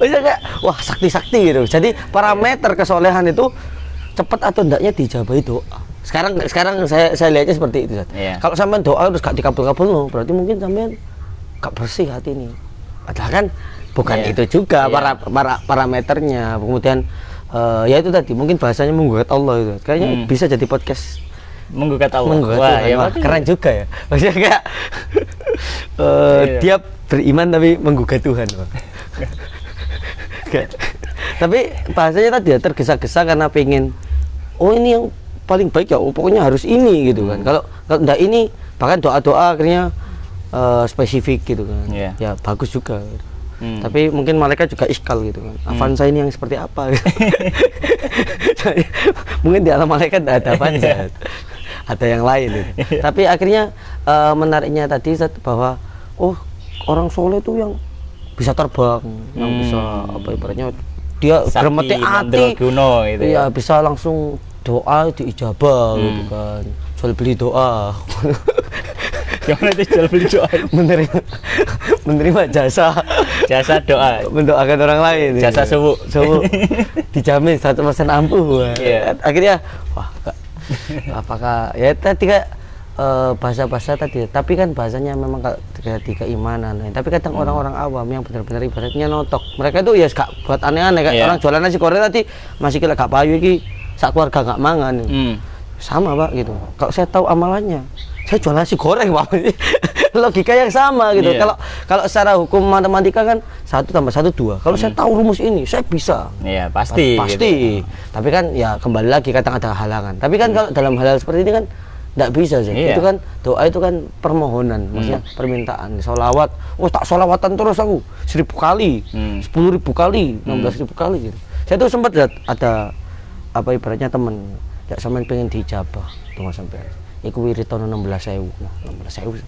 Maksudnya kayak wah sakti-sakti gitu. Jadi parameter kesolehan itu cepat atau enggaknya dijabahi doa. Sekarang saya lihatnya seperti itu. Kalau sampean doa terus gak dikabul-kabul berarti mungkin sampean gak bersih hati ini. Padahal kan bukan itu juga parameternya. Kemudian ya itu tadi mungkin bahasanya menggugat Allah itu. Kayaknya bisa jadi podcast menggugat Allah. Wah, keren juga ya. Maksudnya kayak dia beriman tapi menggugat Tuhan. Tapi bahasanya tadi ya tergesa-gesa karena pengen ini yang paling baik ya, pokoknya harus ini gitu kan. Kalau enggak ini, bahkan doa-doa akhirnya spesifik gitu kan. Ya bagus juga. Tapi mungkin malaikat juga iskal gitu kan. Avanza ini yang seperti apa? Mungkin di alam malaikat ada Avanza. Ada yang lain gitu. Tapi akhirnya menariknya tadi bahwa orang soleh itu yang bisa terbang, yang bisa apa ibaratnya dia germeti hati gitu ya, bisa langsung doa diijabah gitu kan. Jual beli doa. Gimana itu jual beli doa? menerima jasa doa, mendoakan orang lain, jasa subuh dijamin 100% ampuh. Akhirnya wah apakah ya tadi kayak bahasa-bahasa tadi, tapi kan bahasanya memang di keimanan. Tapi kadang orang-orang awam yang benar-benar ibaratnya notok, mereka itu ya gak buat aneh-aneh kayak orang jualan nasi goreng tadi masih kira gak payu iki sak keluarga gak mangan. sama Pak gitu. Kalau saya tahu amalannya, saya jual nasi goreng Pak. Logika yang sama gitu. Kalau secara hukum matematika kan 1 tambah 1 2. Kalau saya tahu rumus ini, saya bisa. Iya, pasti. Pasti. Gitu. Tapi kan ya kembali lagi kadang ada halangan. Tapi kan kalau dalam hal seperti ini kan nggak bisa sih. Itu kan doa itu kan permohonan, maksudnya permintaan. Sholawat, tak sholawatan terus aku 1000 kali, 10.000 kali, 16.000 kali gitu. Saya tuh sempat ada apa ibaratnya temen, ya sampean pengen dijabah, tunggu sampean. Iku wirid tahun 16.000. 16.000.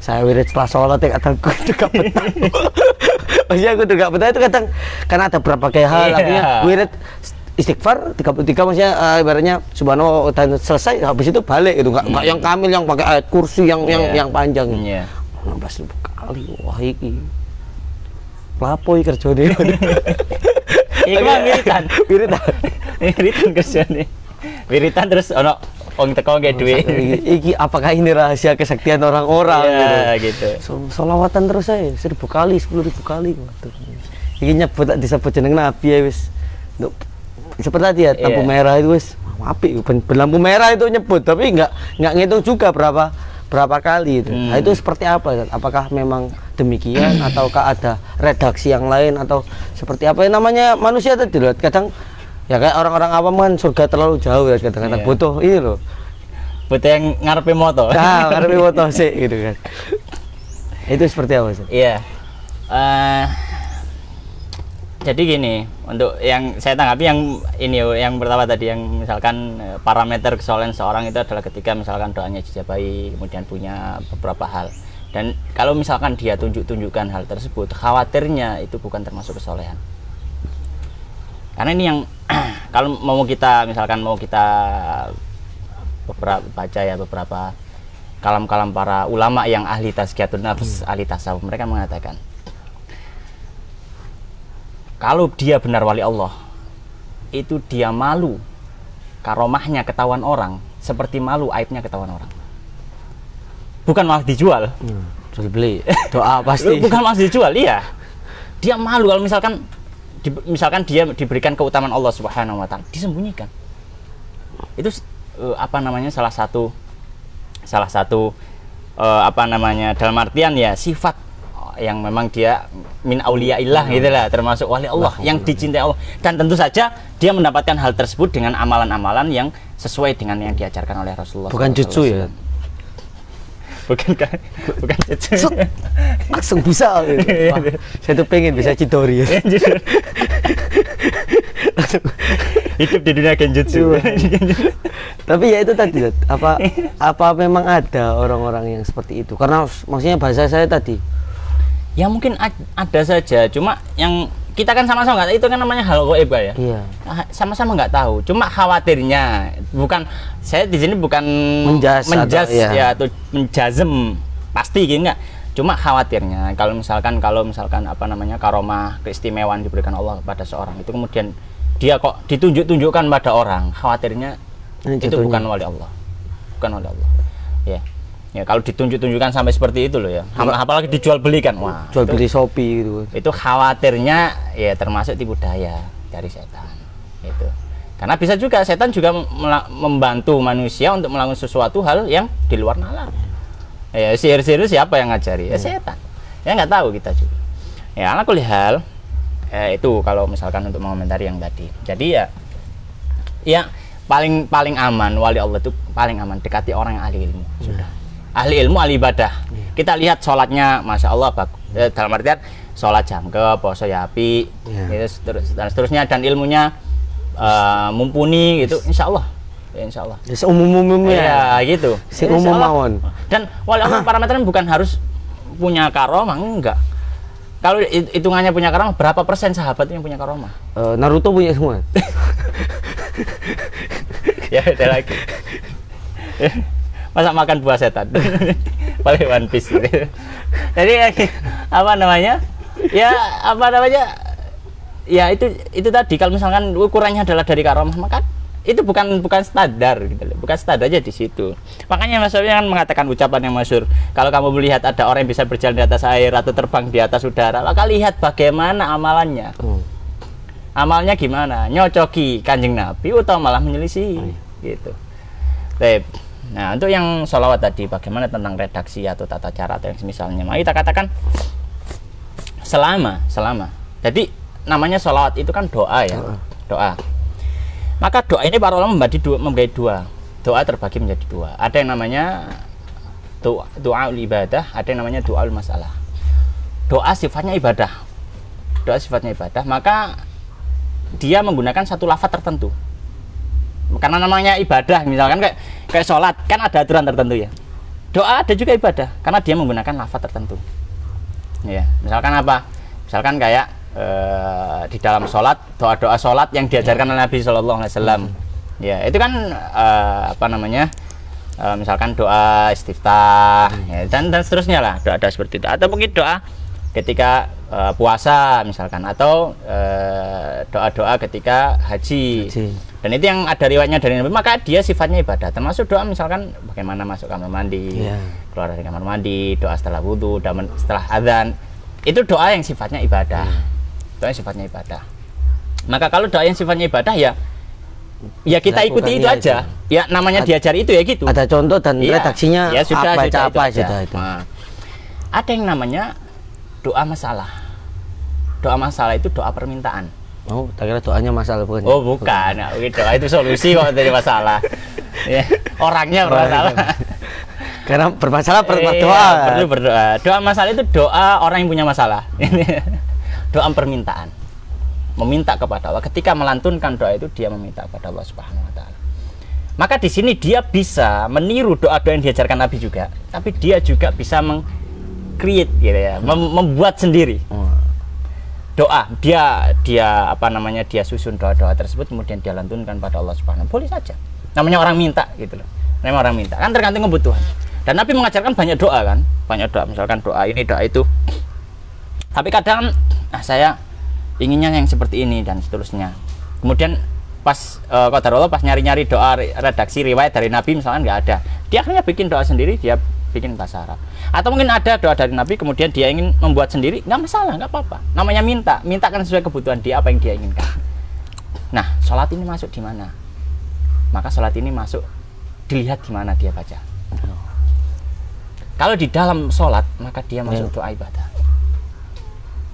Saya wirid setelah sholat ya kataku juga betah. Maksudnya aku juga betah itu kadang karena ada berapa kayak hal, artinya wirid istighfar 33 maksudnya ibaratnya subhanallah dan selesai, habis itu balik gitu, enggak yang kamil yang pakai ayat kursi yang panjang. 16.000 kali. Wah iki lapoi kerjane. Iku mah wiritan. Wiritan kerjane. Wiritan terus ono wong teko nggih duit. Iki apakah ini rahasia kesaktian orang-orang gitu. Sholawatan terus saya 1000 kali, 10.000 kali. Iki nyebut disebut jeneng Nabi ya wis. Seperti tadi ya lampu merah itu wis apik, lampu merah itu nyebut tapi enggak ngitung juga berapa kali itu. Nah, itu seperti apa? Apakah memang demikian ataukah ada redaksi yang lain atau seperti apa? Namanya manusia tadi loh. Kadang ya kayak orang-orang awam kan surga terlalu jauh ya kadang-kadang butuh ini loh. Butuh yang ngarepe moto. Nah, ngarepe moto sih gitu kan. Itu seperti apa sih? Iya. Jadi gini, untuk yang saya tanggapi yang pertama tadi yang misalkan parameter kesolehan seorang itu adalah ketika misalkan doanya dijabahi, kemudian punya beberapa hal. Dan kalau misalkan dia tunjukkan hal tersebut, khawatirnya itu bukan termasuk kesolehan. Karena ini yang kalau mau kita baca ya beberapa kalam-kalam para ulama yang ahli tazkiyatun nafs, ahli tasawuf, mereka mengatakan kalau dia benar wali Allah, itu dia malu karomahnya ketahuan orang seperti malu aibnya ketahuan orang. Bukan malah dijual. Jual beli. Doa pasti. Bukan malah dijual, iya. Dia malu kalau misalkan dia diberikan keutamaan Allah Subhanahu wa taala, disembunyikan. Itu salah satu dalam artian ya sifat yang memang dia min auliyaillah gitulah, termasuk wali Allah yang dicintai Allah, dan tentu saja dia mendapatkan hal tersebut dengan amalan-amalan yang sesuai dengan yang diajarkan oleh Rasulullah. Bukan jutsu ya. Bukan jutsu. Langsung bisa gitu. Wah, saya tuh pengen bisa Chidori ya. Hidup di dunia genjutsu. Tapi ya itu tadi apa memang ada orang-orang yang seperti itu? Karena maksudnya bahasa saya tadi ya mungkin ada saja, cuma yang kita kan sama-sama nggak tahu, itu kan namanya hal gaib ya. Iya. Sama-sama nggak tahu, cuma khawatirnya saya di sini bukan menjas atau menjazem pasti gitu nggak, cuma khawatirnya kalau misalkan karomah keistimewaan diberikan Allah kepada seorang itu kemudian dia kok ditunjukkan pada orang, khawatirnya itu bukan wali Allah, ya kalau ditunjukkan sampai seperti itu loh ya, apalagi dijual belikan, wah jual beli Shopee gitu, itu khawatirnya ya termasuk tipu daya dari setan itu. Karena bisa juga setan juga membantu manusia untuk melakukan sesuatu hal yang di luar nalar. Ya sihir-sihir siapa yang ngajari? Ya setan. Ya nggak tahu kita juga. Ya ala kulli hal, itu kalau misalkan untuk mengomentari yang tadi. Jadi ya paling aman wali Allah itu paling aman dekati orang yang ahli ilmu. Sudah. Ahli ilmu, ahli ibadah. Kita lihat sholatnya, masya Allah bagus. Dalam artian sholat jangkep, poso api, dan seterusnya, dan ilmunya mumpuni gitu, insya Allah. Ya, insya Allah. Umum-umumnya. Ya gitu. Si umum mawon. Dan wali Allah parameternya bukan harus punya karomah, enggak. Kalau hitungannya punya karomah, berapa persen sahabat yang punya karomah? Naruto punya semua. Ya ada lagi. Masa makan buah setan paling One Piece gitu. Jadi ya itu tadi, kalau misalkan ukurannya adalah dari karomah, maka itu bukan standar gitu loh. Bukan standar aja di situ. Makanya Mas Sofi kan mengatakan ucapan yang masyhur, kalau kamu melihat ada orang yang bisa berjalan di atas air atau terbang di atas udara, maka lihat bagaimana amalannya. Amalnya gimana? Nyocoki Kanjeng Nabi atau malah menyelisihi gitu. Nah, untuk yang sholawat tadi, bagaimana tentang redaksi atau tata cara atau yang semisalnya? Maka kita katakan selama. Jadi namanya sholawat itu kan doa ya, doa. Maka doa ini para ulama membagi dua. Doa terbagi menjadi dua. Ada yang namanya doa ibadah, ada yang namanya doa masalah. Doa sifatnya ibadah. Doa sifatnya ibadah, maka dia menggunakan satu lafaz tertentu. Karena namanya ibadah, misalkan kayak sholat kan ada aturan tertentu ya. Doa ada juga ibadah karena dia menggunakan lafaz tertentu. Ya, misalkan apa? Misalkan kayak di dalam sholat, doa-doa sholat yang diajarkan oleh Nabi Shallallahu Alaihi Wasallam. Ya, itu kan apa namanya? Misalkan doa istiftah ya, dan seterusnya lah, doa-doa seperti itu. Atau mungkin doa ketika puasa misalkan, atau doa-doa ketika haji. Dan itu yang ada riwayatnya dari Nabi, maka dia sifatnya ibadah. Termasuk doa misalkan bagaimana masuk kamar mandi, keluar dari kamar mandi, doa setelah wudhu, setelah adzan. Itu doa yang sifatnya ibadah. Doa yang sifatnya ibadah. Maka kalau doa yang sifatnya ibadah ya kita ikuti itu aja. Ya namanya diajari itu ya gitu. Ada contoh dan redaksinya ya sudah, apa itu. Nah, ada yang namanya doa masalah. Doa masalah itu doa permintaan. Oh, tak kira doanya masalah bukan? Oh, bukan. Nah, doa itu solusi kok dari masalah. Ya, orangnya bermasalah. Karena bermasalah berdoa. Perlu berdoa. Doa masalah itu doa orang yang punya masalah. Doa permintaan. Meminta kepada Allah. Ketika melantunkan doa itu dia meminta kepada Allah Subhanahu wa taala. Maka di sini dia bisa meniru doa-doa yang diajarkan Nabi juga, tapi dia juga bisa meng-create gitu ya, membuat sendiri. Doa dia apa namanya, dia susun doa-doa tersebut kemudian dia lantunkan pada Allah Subhanahu. Boleh saja. Namanya orang minta gitu loh. Namanya orang minta. Kan tergantung kebutuhan. Dan Nabi mengajarkan banyak doa kan? Banyak doa, misalkan doa ini, doa itu. Tapi kadang saya inginnya yang seperti ini dan seterusnya. Kemudian pas qadarullah pas nyari-nyari doa redaksi riwayat dari Nabi misalkan nggak ada. Dia akhirnya bikin doa sendiri, dia bikin bahasa Arab. Atau mungkin ada doa dari Nabi kemudian dia ingin membuat sendiri, nggak masalah, nggak apa-apa. Namanya minta kan sesuai kebutuhan dia, apa yang dia inginkan. Nah, sholat ini masuk di mana? Maka sholat ini masuk dilihat di mana dia baca. Kalau di dalam sholat maka dia masuk doa ibadah.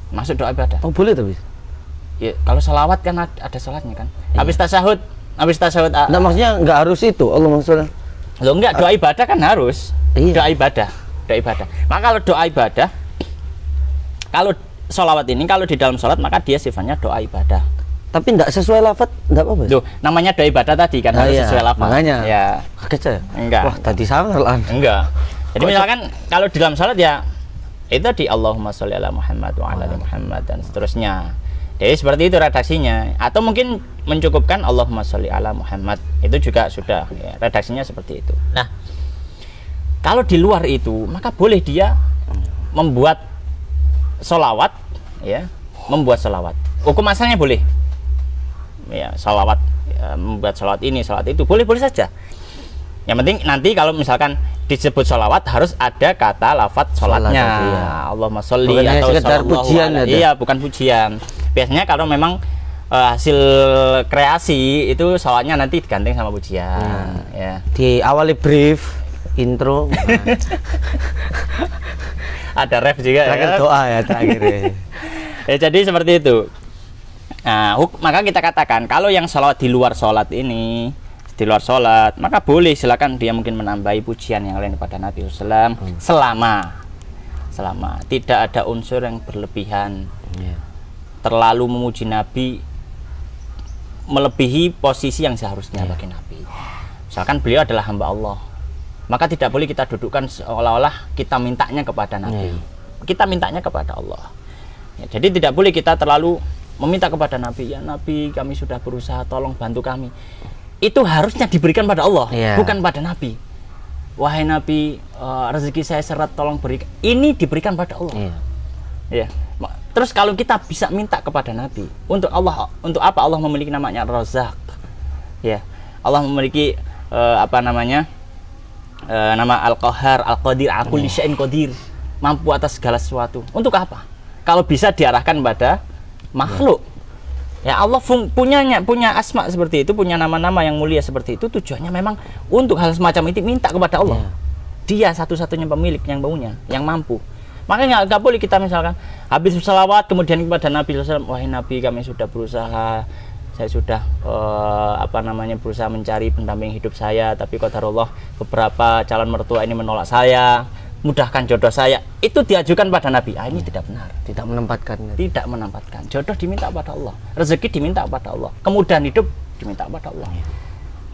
Masuk doa ibadah. Oh, boleh tapi. Ya, kalau salawat kan ada sholatnya kan. Habis tasyahud. Nah, maksudnya nggak harus itu. Allahumma sholli. Loh enggak, doa ibadah kan harus. Iya. Doa ibadah. Maka kalau doa ibadah, kalau sholawat ini kalau di dalam sholat maka dia sifatnya doa ibadah. Tapi enggak sesuai lafaz, enggak apa-apa. Loh, namanya doa ibadah tadi kan harus sesuai lafaz. Makanya. Ya. Kaget saya. Enggak. Wah, tadi salah lah. Enggak. Jadi misalkan kalau di dalam sholat ya itu di Allahumma sholli ala Muhammad wa ala ali Muhammad dan seterusnya. Jadi seperti itu redaksinya. Atau mungkin mencukupkan Allahumma sholli ala Muhammad. Itu juga sudah ya, redaksinya seperti itu. Nah, kalau di luar itu maka boleh dia membuat sholawat ya, membuat sholawat. Hukum asalnya boleh. Ya, sholawat ya, membuat sholawat ini, sholawat itu boleh saja. Yang penting nanti kalau misalkan disebut sholawat harus ada kata lafadz sholatnya. Allahumma sholli atau pujian. Iya, bukan pujian. Biasanya kalau memang hasil kreasi itu sholatnya nanti diganteng sama pujian. Ya. Di awali brief, intro. Ada ref juga. Terakhir ya, doa ya terakhir. Ya, jadi seperti itu. Nah, maka kita katakan kalau yang sholawat di luar sholat ini, di luar sholat, maka boleh silakan dia mungkin menambahi pujian yang lain kepada Nabi SAW selama tidak ada unsur yang berlebihan, terlalu memuji Nabi melebihi posisi yang seharusnya bagi Nabi. Misalkan beliau adalah hamba Allah, maka tidak boleh kita dudukkan seolah-olah kita mintanya kepada Nabi. Kita mintanya kepada Allah. Ya, jadi tidak boleh kita terlalu meminta kepada Nabi, ya Nabi kami sudah berusaha, tolong bantu kami. Itu harusnya diberikan pada Allah, bukan pada Nabi. Wahai Nabi, rezeki saya seret, tolong berikan. Ini diberikan pada Allah. Ya. Terus kalau kita bisa minta kepada Nabi, untuk Allah, untuk apa Allah memiliki namanya Razak? Ya, Allah memiliki nama Al-Qahar, Al-Qadir, Al-Kulli Syai'in Qadir, mampu atas segala sesuatu. Untuk apa? Kalau bisa diarahkan pada makhluk. Ya Allah punya asma seperti itu, punya nama-nama yang mulia seperti itu, tujuannya memang untuk hal semacam itu minta kepada Allah. Dia satu-satunya pemilik yang punya, yang mampu. Makanya nggak boleh kita misalkan habis selawat kemudian kepada Nabi SAW, wahai Nabi kami sudah berusaha, saya sudah berusaha mencari pendamping hidup saya, tapi qadarullah beberapa calon mertua ini menolak saya, mudahkan jodoh saya. Itu diajukan pada Nabi. Ini tidak benar. Tidak menempatkan. Jodoh diminta pada Allah, rezeki diminta pada Allah, kemudahan hidup diminta pada Allah.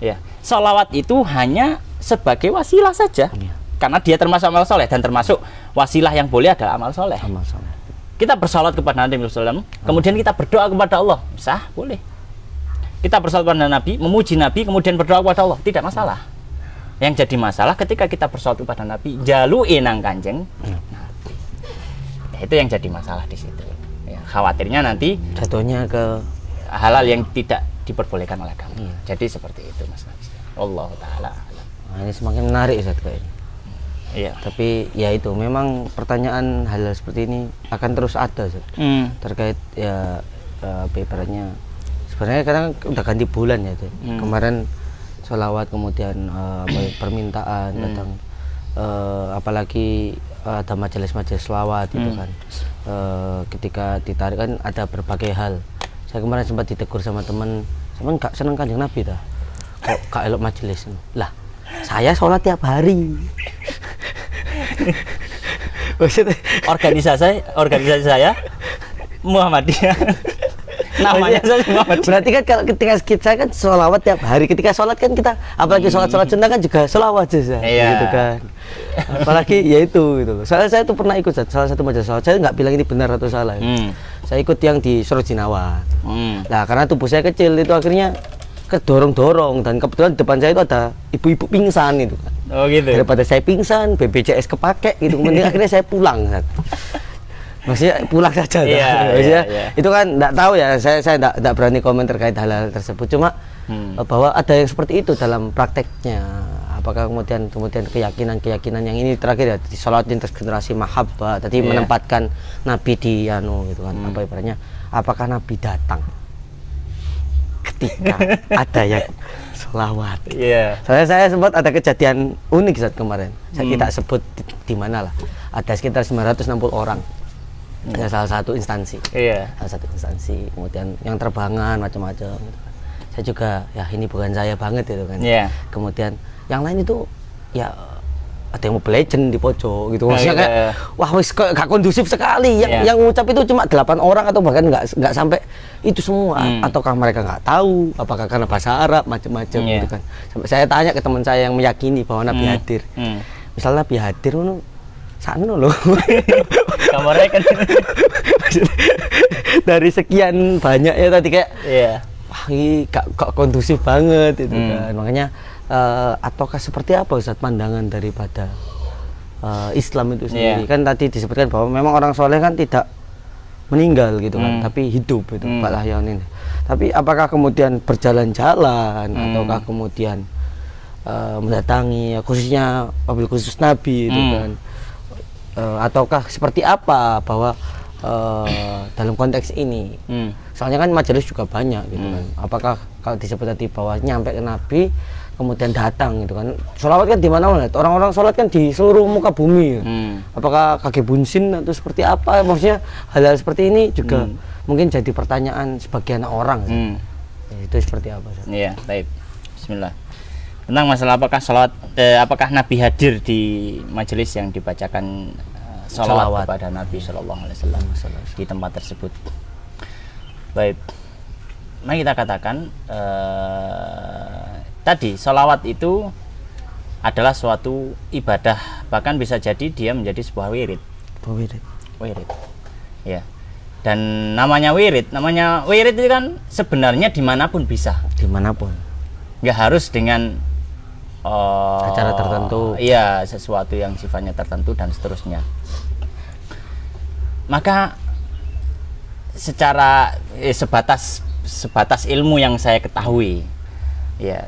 Ya, salawat itu hanya sebagai wasilah saja. Karena dia termasuk amal soleh, dan termasuk wasilah yang boleh adalah amal soleh. Kita bersalawat kepada Nabi SAW, kemudian kita berdoa kepada Allah, sah, boleh. Kita bersalawat kepada Nabi, memuji Nabi, kemudian berdoa kepada Allah, tidak masalah. Yang jadi masalah ketika kita bersalawat kepada Nabi, jalu inang kanjeng, ya, itu yang jadi masalah di situ. Ya, khawatirnya nanti jatuhnya ke hal-hal yang tidak diperbolehkan oleh kami. Jadi seperti itu, Mas Nabi. Allah Ta'ala. Nah, ini semakin menarik, Ustaz, kayaknya. Iya. Tapi ya itu memang pertanyaan hal seperti ini akan terus ada, Ustaz. Terkait ya papernya. Sebenarnya kadang udah ganti bulan ya, Ustaz. Kemarin sholawat, kemudian permintaan datang, apalagi ada majelis-majelis sholawat itu kan, ketika ditarik kan ada berbagai hal. Saya kemarin sempat ditegur sama teman, "Emang gak seneng Kanjeng Nabi dah? Kok gak elok majelis?" Lah, saya sholat tiap hari. Maksudnya organisasi saya Muhammadiyah. Namanya saja Muhammad. Berarti kan kalau ketika saya kan sholawat tiap hari, ketika sholat kan kita, apalagi sholat sunnah kan juga sholawat saja, gitu kan. Apalagi ya itu gitu loh. Saya tuh pernah ikut salah satu majelis sholawat. Saya nggak bilang ini benar atau salah. Saya ikut yang di Surojinawa. Nah karena tubuh saya kecil itu akhirnya kedorong-dorong, dan kebetulan di depan saya itu ada ibu-ibu pingsan itu kan. Oh gitu. Daripada saya pingsan, BPJS kepake gitu, kemudian akhirnya saya pulang. Maksudnya pulang saja. Itu kan enggak tahu ya, saya enggak berani komen terkait hal-hal tersebut. Cuma bahwa ada yang seperti itu dalam prakteknya. Apakah kemudian keyakinan yang ini terakhir ya disolatin terus generasi mahabbah tadi menempatkan Nabi di gitu kan. Apa ibaratnya? Apakah Nabi datang ketika ada yang sholawat? Saya sempat ada kejadian unik saat kemarin. Saya tidak sebut di mana lah. Ada sekitar 960 orang. Ya, salah satu instansi, kemudian yang terbangan macam-macam gitu kan. Saya juga ya ini bukan saya banget itu kan. Kemudian yang lain itu ya ada yang Mobile Legends di pojok gitu, maksudnya kayak wah wis gak kondusif sekali. Yang ngucap itu cuma 8 orang atau bahkan nggak sampai itu semua. Ataukah mereka nggak tahu, apakah karena bahasa Arab macam-macam gitu kan. Sampai saya tanya ke teman saya yang meyakini bahwa Nabi hadir, misalnya Nabi hadir sano loh. Kamarnya kan dari sekian banyak ya tadi kayak wah ini gak kondusif banget itu kan. Makanya ataukah seperti apa Ustaz pandangan daripada Islam itu sendiri? Kan tadi disebutkan bahwa memang orang soleh kan tidak meninggal gitu kan, tapi hidup itu Pak Lahyan ini. Tapi apakah kemudian berjalan-jalan ataukah kemudian mendatangi khususnya mobil khusus Nabi itu kan, ataukah seperti apa bahwa dalam konteks ini? Soalnya kan majelis juga banyak gitu kan. Apakah kalau disebut tadi bahwa nyampe ke Nabi kemudian datang gitu kan, sholawat kan di mana-mana, orang-orang sholat kan di seluruh muka bumi. Apakah kaki bunsin atau seperti apa? Maksudnya hal-hal seperti ini juga mungkin jadi pertanyaan sebagian orang. Itu seperti apa? Iya, baik. Bismillah. Tentang masalah apakah sholawat, apakah Nabi hadir di majelis yang dibacakan sholawat kepada Nabi Shallallahu Alaihi Wasallam di tempat tersebut. Baik, mari kita katakan tadi sholawat itu adalah suatu ibadah, bahkan bisa jadi dia menjadi sebuah wirid. Wirid. Ya. Dan namanya wirid itu kan sebenarnya dimanapun bisa. Dimanapun. Nggak harus dengan acara tertentu. Iya, sesuatu yang sifatnya tertentu dan seterusnya. Maka secara sebatas ilmu yang saya ketahui, ya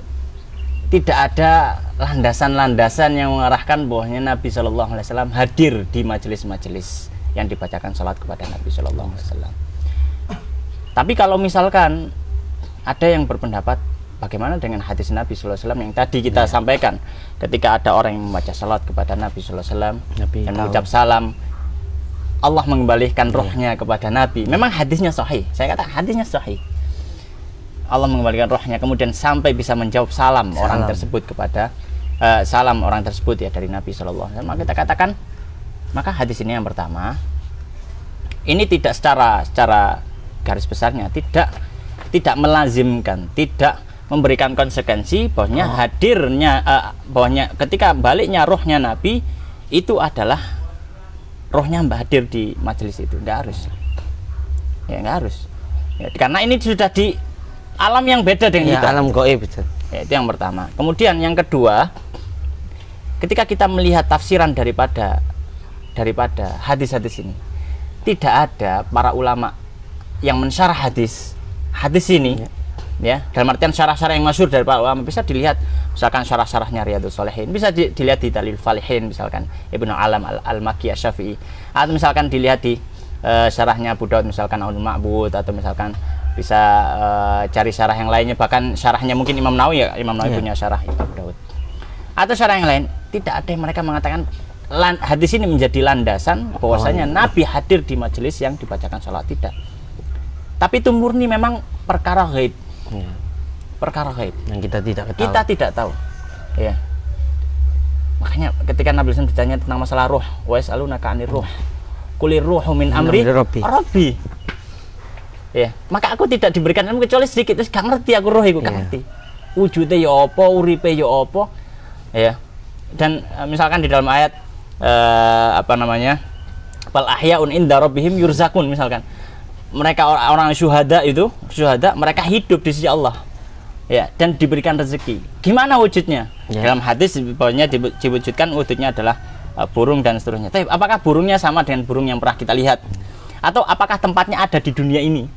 tidak ada landasan-landasan yang mengarahkan bahwasanya Nabi Shallallahu Alaihi Wasallam hadir di majelis-majelis yang dibacakan sholat kepada Nabi Shallallahu Alaihi Wasallam. Tapi kalau misalkan ada yang berpendapat bagaimana dengan hadis Nabi sallallahu alaihi wasallam yang tadi kita sampaikan, ketika ada orang yang membaca salat kepada Nabi sallallahu alaihi wasallam dan mengucap salam, Allah mengembalikan rohnya kepada Nabi. Memang hadisnya sahih. Saya kata hadisnya sahih. Allah mengembalikan rohnya kemudian sampai bisa menjawab salam orang tersebut kepada salam orang tersebut ya dari Nabi sallallahu alaihi wasallam. Maka kita katakan, maka hadis ini yang pertama, ini tidak secara garis besarnya tidak melazimkan, tidak memberikan konsekuensi bahwasanya hadirnya bahwasanya ketika baliknya rohnya Nabi itu adalah rohnya hadir di majelis itu. Nggak harus ya, nggak harus ya, karena ini sudah di alam yang beda dengan kita, alam gaib ya, itu yang pertama. Kemudian yang kedua, ketika kita melihat tafsiran daripada hadis-hadis ini, tidak ada para ulama yang mensyarah hadis ini ya, dalam artian syarah-syarah yang masyhur dari para ulama. Bisa dilihat misalkan syarah-syarahnya Riyadhus Shalihin, bisa dilihat di Dalil Falihin misalkan Ibnu Alam Al-Makki Asy-Syafi'i, atau misalkan dilihat di syarahnya Abu Daud misalkan Aunul Ma'bud, atau misalkan bisa cari syarah yang lainnya, bahkan syarahnya mungkin Imam Nawawi ya, Imam Nawawi punya syarah Abu Daud, atau syarah yang lain. Tidak ada yang mereka mengatakan hadis ini menjadi landasan bahwasanya Nabi hadir di majelis yang dibacakan salat, tidak. Tapi itu murni memang perkara gaib. Perkara gaib yang kita tidak tahu. Kita tidak tahu. Ya. Makanya ketika Nabi SAW ditanya tentang masalah ruh, wa yas'alunaka 'anir ruh, qulir ruhu min amri rabbi. Ya, maka aku tidak diberikan ilmu kecuali sedikit, terus gak ngerti aku roh iku, gak ngerti. Wujude ya apa, uripe ya apa. Ya. Dan misalkan di dalam ayat fal ahya'un inda rabbihim yurzakun, misalkan mereka orang syuhada mereka hidup di sisi Allah ya, dan diberikan rezeki. Gimana wujudnya? Dalam hadis bahwasanya diwujudkan wujudnya adalah burung dan seterusnya. Tapi apakah burungnya sama dengan burung yang pernah kita lihat? Atau apakah tempatnya ada di dunia ini?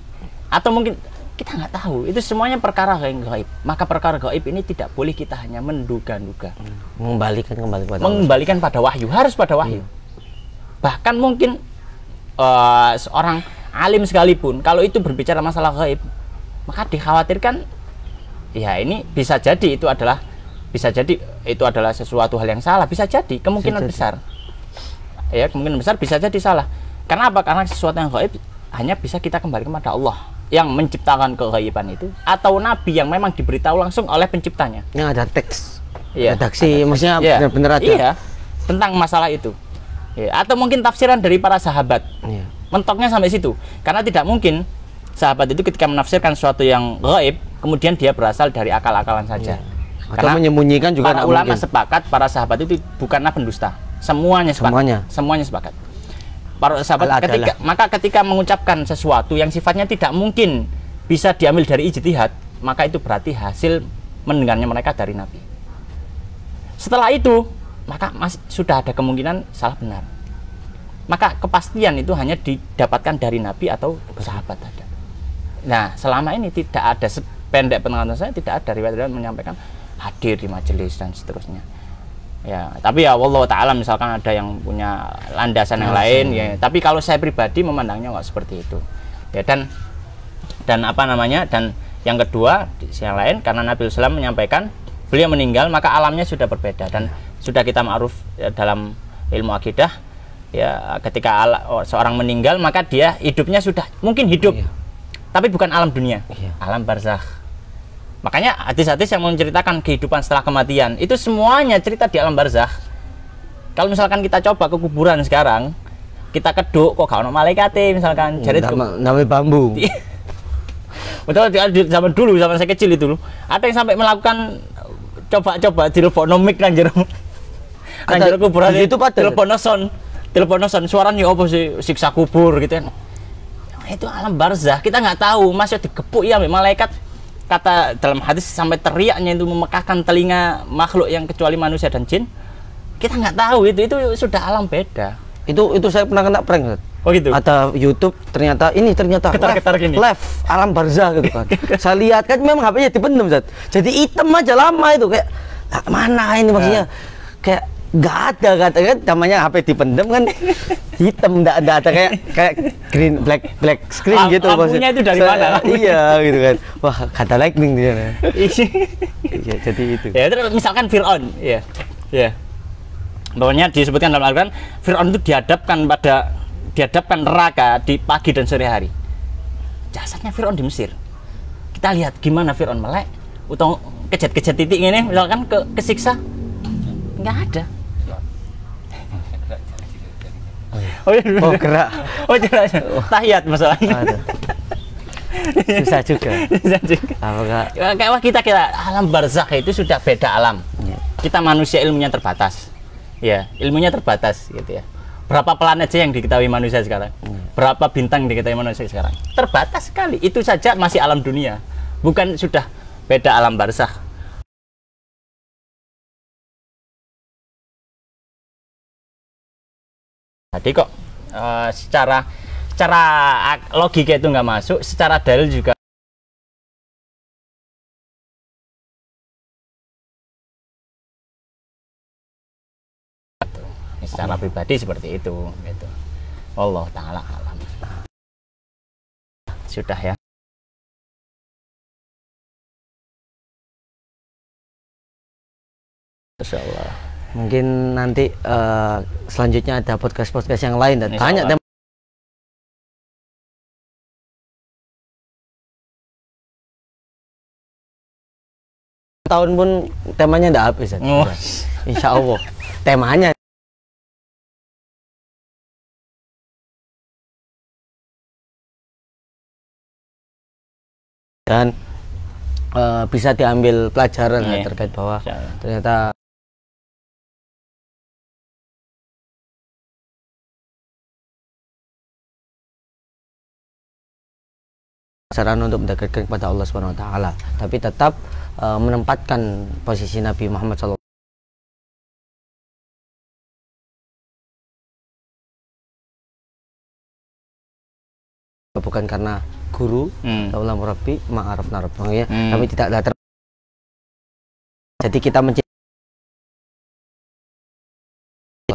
Atau mungkin kita nggak tahu. Itu semuanya perkara gaib. Maka perkara gaib ini tidak boleh kita hanya menduga-duga. Mengembalikan pada wahyu, harus pada wahyu. Bahkan mungkin seorang alim sekalipun kalau itu berbicara masalah gaib, maka dikhawatirkan ya ini bisa jadi itu adalah sesuatu hal yang salah, bisa jadi kemungkinan besar ya, kemungkinan besar bisa jadi salah. Karena apa? Karena sesuatu yang gaib hanya bisa kita kembali kepada Allah yang menciptakan kegaiban itu, atau Nabi yang memang diberitahu langsung oleh penciptanya, yang ada teks redaksi, maksudnya benar-benar ada tentang masalah itu ya. Atau mungkin tafsiran dari para sahabat mentoknya sampai situ. Karena tidak mungkin sahabat itu ketika menafsirkan sesuatu yang gaib kemudian dia berasal dari akal-akalan saja. Atau menyembunyikan juga. Para ulama sepakat para sahabat itu bukanlah pendusta. Semuanya sepakat. Para sahabat ketika mengucapkan sesuatu yang sifatnya tidak mungkin bisa diambil dari ijtihad, maka itu berarti hasil mendengarnya mereka dari Nabi. Setelah itu, maka sudah ada kemungkinan salah benar. Maka kepastian itu hanya didapatkan dari Nabi atau sahabat ada. Nah, selama ini tidak ada, sependek pengetahuan saya, tidak ada riwayat-riwayat menyampaikan hadir di majelis dan seterusnya. Ya, tapi ya wallahu taala misalkan ada yang punya landasan yang lain ya. Tapi kalau saya pribadi memandangnya nggak seperti itu. Ya, dan yang kedua yang lain, karena Nabi SAW menyampaikan beliau meninggal maka alamnya sudah berbeda, dan sudah kita ma'ruf ya, dalam ilmu akidah ya, ketika seorang meninggal maka dia hidupnya sudah mungkin hidup tapi bukan alam dunia, alam barzakh. Makanya hadis-hadis yang menceritakan kehidupan setelah kematian itu semuanya cerita di alam barzakh. Kalau misalkan kita coba ke kuburan sekarang, kita keduk kok gak ono malaikate misalkan, jadi namanya bambu. Betul, di zaman dulu, zaman saya kecil itu ada yang sampai melakukan coba-coba dilebokno mic nang jero kuburan itu, telepon son suaranya apa sih, siksa kubur gitu kan. Itu alam barzah, kita nggak tahu, masih digepuk ya malaikat, kata dalam hadis sampai teriaknya itu memekakkan telinga makhluk yang kecuali manusia dan jin. Kita nggak tahu, itu sudah alam beda. Itu saya pernah kena prank. Oh gitu. Atau YouTube ternyata live alam barzah gitu kan. Saya lihat kan memang HP-nya dipendam, Zat. Jadi hitam aja lama itu, kayak mana ini maksudnya, kayak Nggak ada, kan namanya HP dipendem kan hitam, nggak ada kayak green black screen gitu. Lampunya itu dari mana? Iya gitu kan. Wah, kata lightning dia. Iya, jadi itu. Ya, terus misalkan Fir'aun, ya. Ya. Pokoknya disebutkan dalam Al-Qur'an, Fir'aun itu dihadapkan neraka di pagi dan sore hari. Jasadnya Fir'aun di Mesir. Kita lihat gimana Fir'aun melek, atau kejet-kejet titik ini misalkan kesiksa. Nggak ada. Oh gerak. Oh gerak. Tahiyat masalahnya. Susah juga. Apakah kayak kita alam barzakh itu sudah beda alam. Kita manusia ilmunya terbatas. Ya, ilmunya terbatas gitu ya. Berapa planet sih yang diketahui manusia sekarang? Berapa bintang yang diketahui manusia sekarang? Terbatas sekali. Itu saja masih alam dunia. Bukan sudah beda alam barzakh. Jadi kok secara logika itu nggak masuk, secara dalil juga. Secara pribadi seperti itu, gitu. Allah Ta'ala alam. Sudah ya. Insya Allah. Mungkin nanti selanjutnya ada podcast yang lain dan tanya tahun pun temanya tidak habis. Insya Allah temanya. Dan bisa diambil pelajaran terkait bahwa ternyata saran untuk mendekatkan kepada Allah Subhanahu wa taala, tapi tetap menempatkan posisi Nabi Muhammad SAW bukan karena guru, laulah murabbi ma'araf narab, ya. Kami tidak datang. Jadi kita Allah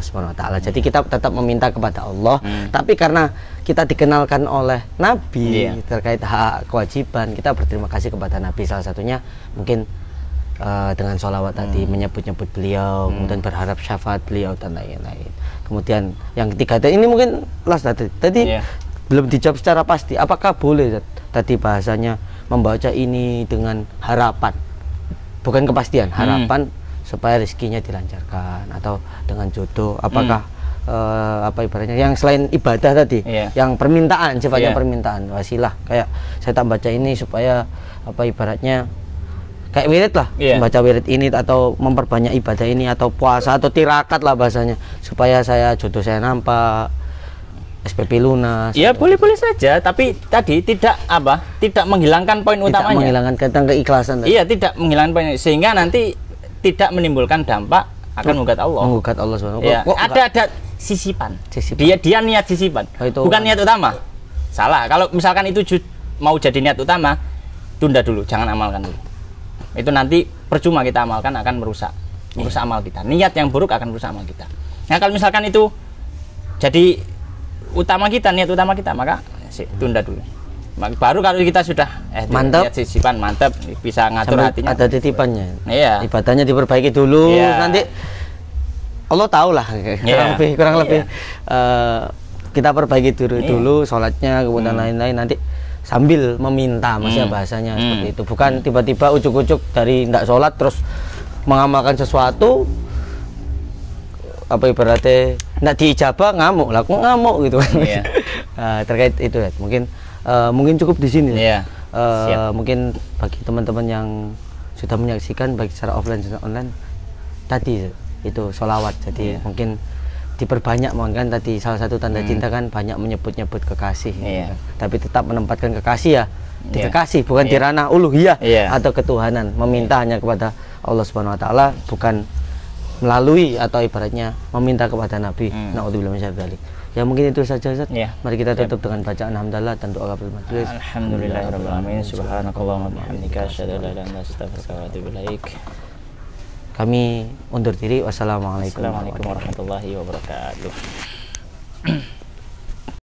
Subhanahu wa taala. Jadi kita tetap meminta kepada Allah, tapi karena kita dikenalkan oleh Nabi terkait hak kewajiban, kita berterima kasih kepada Nabi. Salah satunya mungkin dengan sholawat tadi, menyebut-nyebut beliau, kemudian berharap syafaat beliau dan lain-lain. Kemudian yang ketiga ini mungkin last tadi belum dijawab secara pasti. Apakah boleh tadi bahasanya membaca ini dengan harapan, bukan kepastian, harapan supaya rezekinya dilancarkan atau dengan jodoh, apakah apa ibaratnya yang selain ibadah tadi, yang permintaan, sifatnya permintaan, wasilah, kayak saya tak baca ini supaya apa ibaratnya kayak wirid lah, membaca wirid ini atau memperbanyak ibadah ini atau puasa atau tirakat lah bahasanya supaya saya jodoh saya nampak, SPP lunas. Ya boleh-boleh saja, tapi tadi tidak menghilangkan poin utamanya. Tidak menghilangkan tentang keikhlasan. Iya, tidak menghilangkan poin, sehingga nanti tidak menimbulkan dampak akan menggugat Allah. Menggugat Allah SWT. Ya, ada sisipan. Dia niat sisipan, bukan niat utama. Salah. Kalau misalkan itu mau jadi niat utama, tunda dulu, jangan amalkan dulu. Itu nanti percuma kita amalkan, akan merusak amal kita. Niat yang buruk akan merusak amal kita. Nah, kalau misalkan itu jadi niat utama kita, maka tunda dulu. Baru kalau kita sudah mantap, sisipan mantap, bisa ngatur hatinya. Ada titipannya. Iya. Ibadahnya diperbaiki dulu, nanti Allah tahu lah kurang lebih kita perbaiki dulu sholatnya, kemudian lain-lain, nanti sambil meminta, maksudnya bahasanya seperti itu. Bukan tiba-tiba ujuk-ujuk dari tidak sholat terus mengamalkan sesuatu, apa ibaratnya tidak diijabah ngamuk lah, kok ngamuk gitu kan. Terkait itu ya, mungkin cukup di sini. Mungkin bagi teman-teman yang sudah menyaksikan baik secara offline dan online tadi itu sholawat, jadi mungkin diperbanyak, kan tadi salah satu tanda cinta kan banyak menyebut-nyebut kekasih, tapi tetap menempatkan kekasih di kekasih, bukan di ranah uluhiyah atau ketuhanan, meminta hanya kepada Allah Subhanahu wa taala, bukan melalui atau ibaratnya meminta kepada Nabi. Naudzubillah min syarri dzalik. Ya mungkin itu saja, Ustaz. Mari kita tutup dengan bacaan hamdalah dan doa kafaratul majelis. Alhamdulillahirabbil alamin, subhanakallahumma wa bihamdika asyhadu an la ilaha illa anta astaghfiruka wa atubu ilaik. Kami undur diri. Wassalamualaikum warahmatullahi wabarakatuh.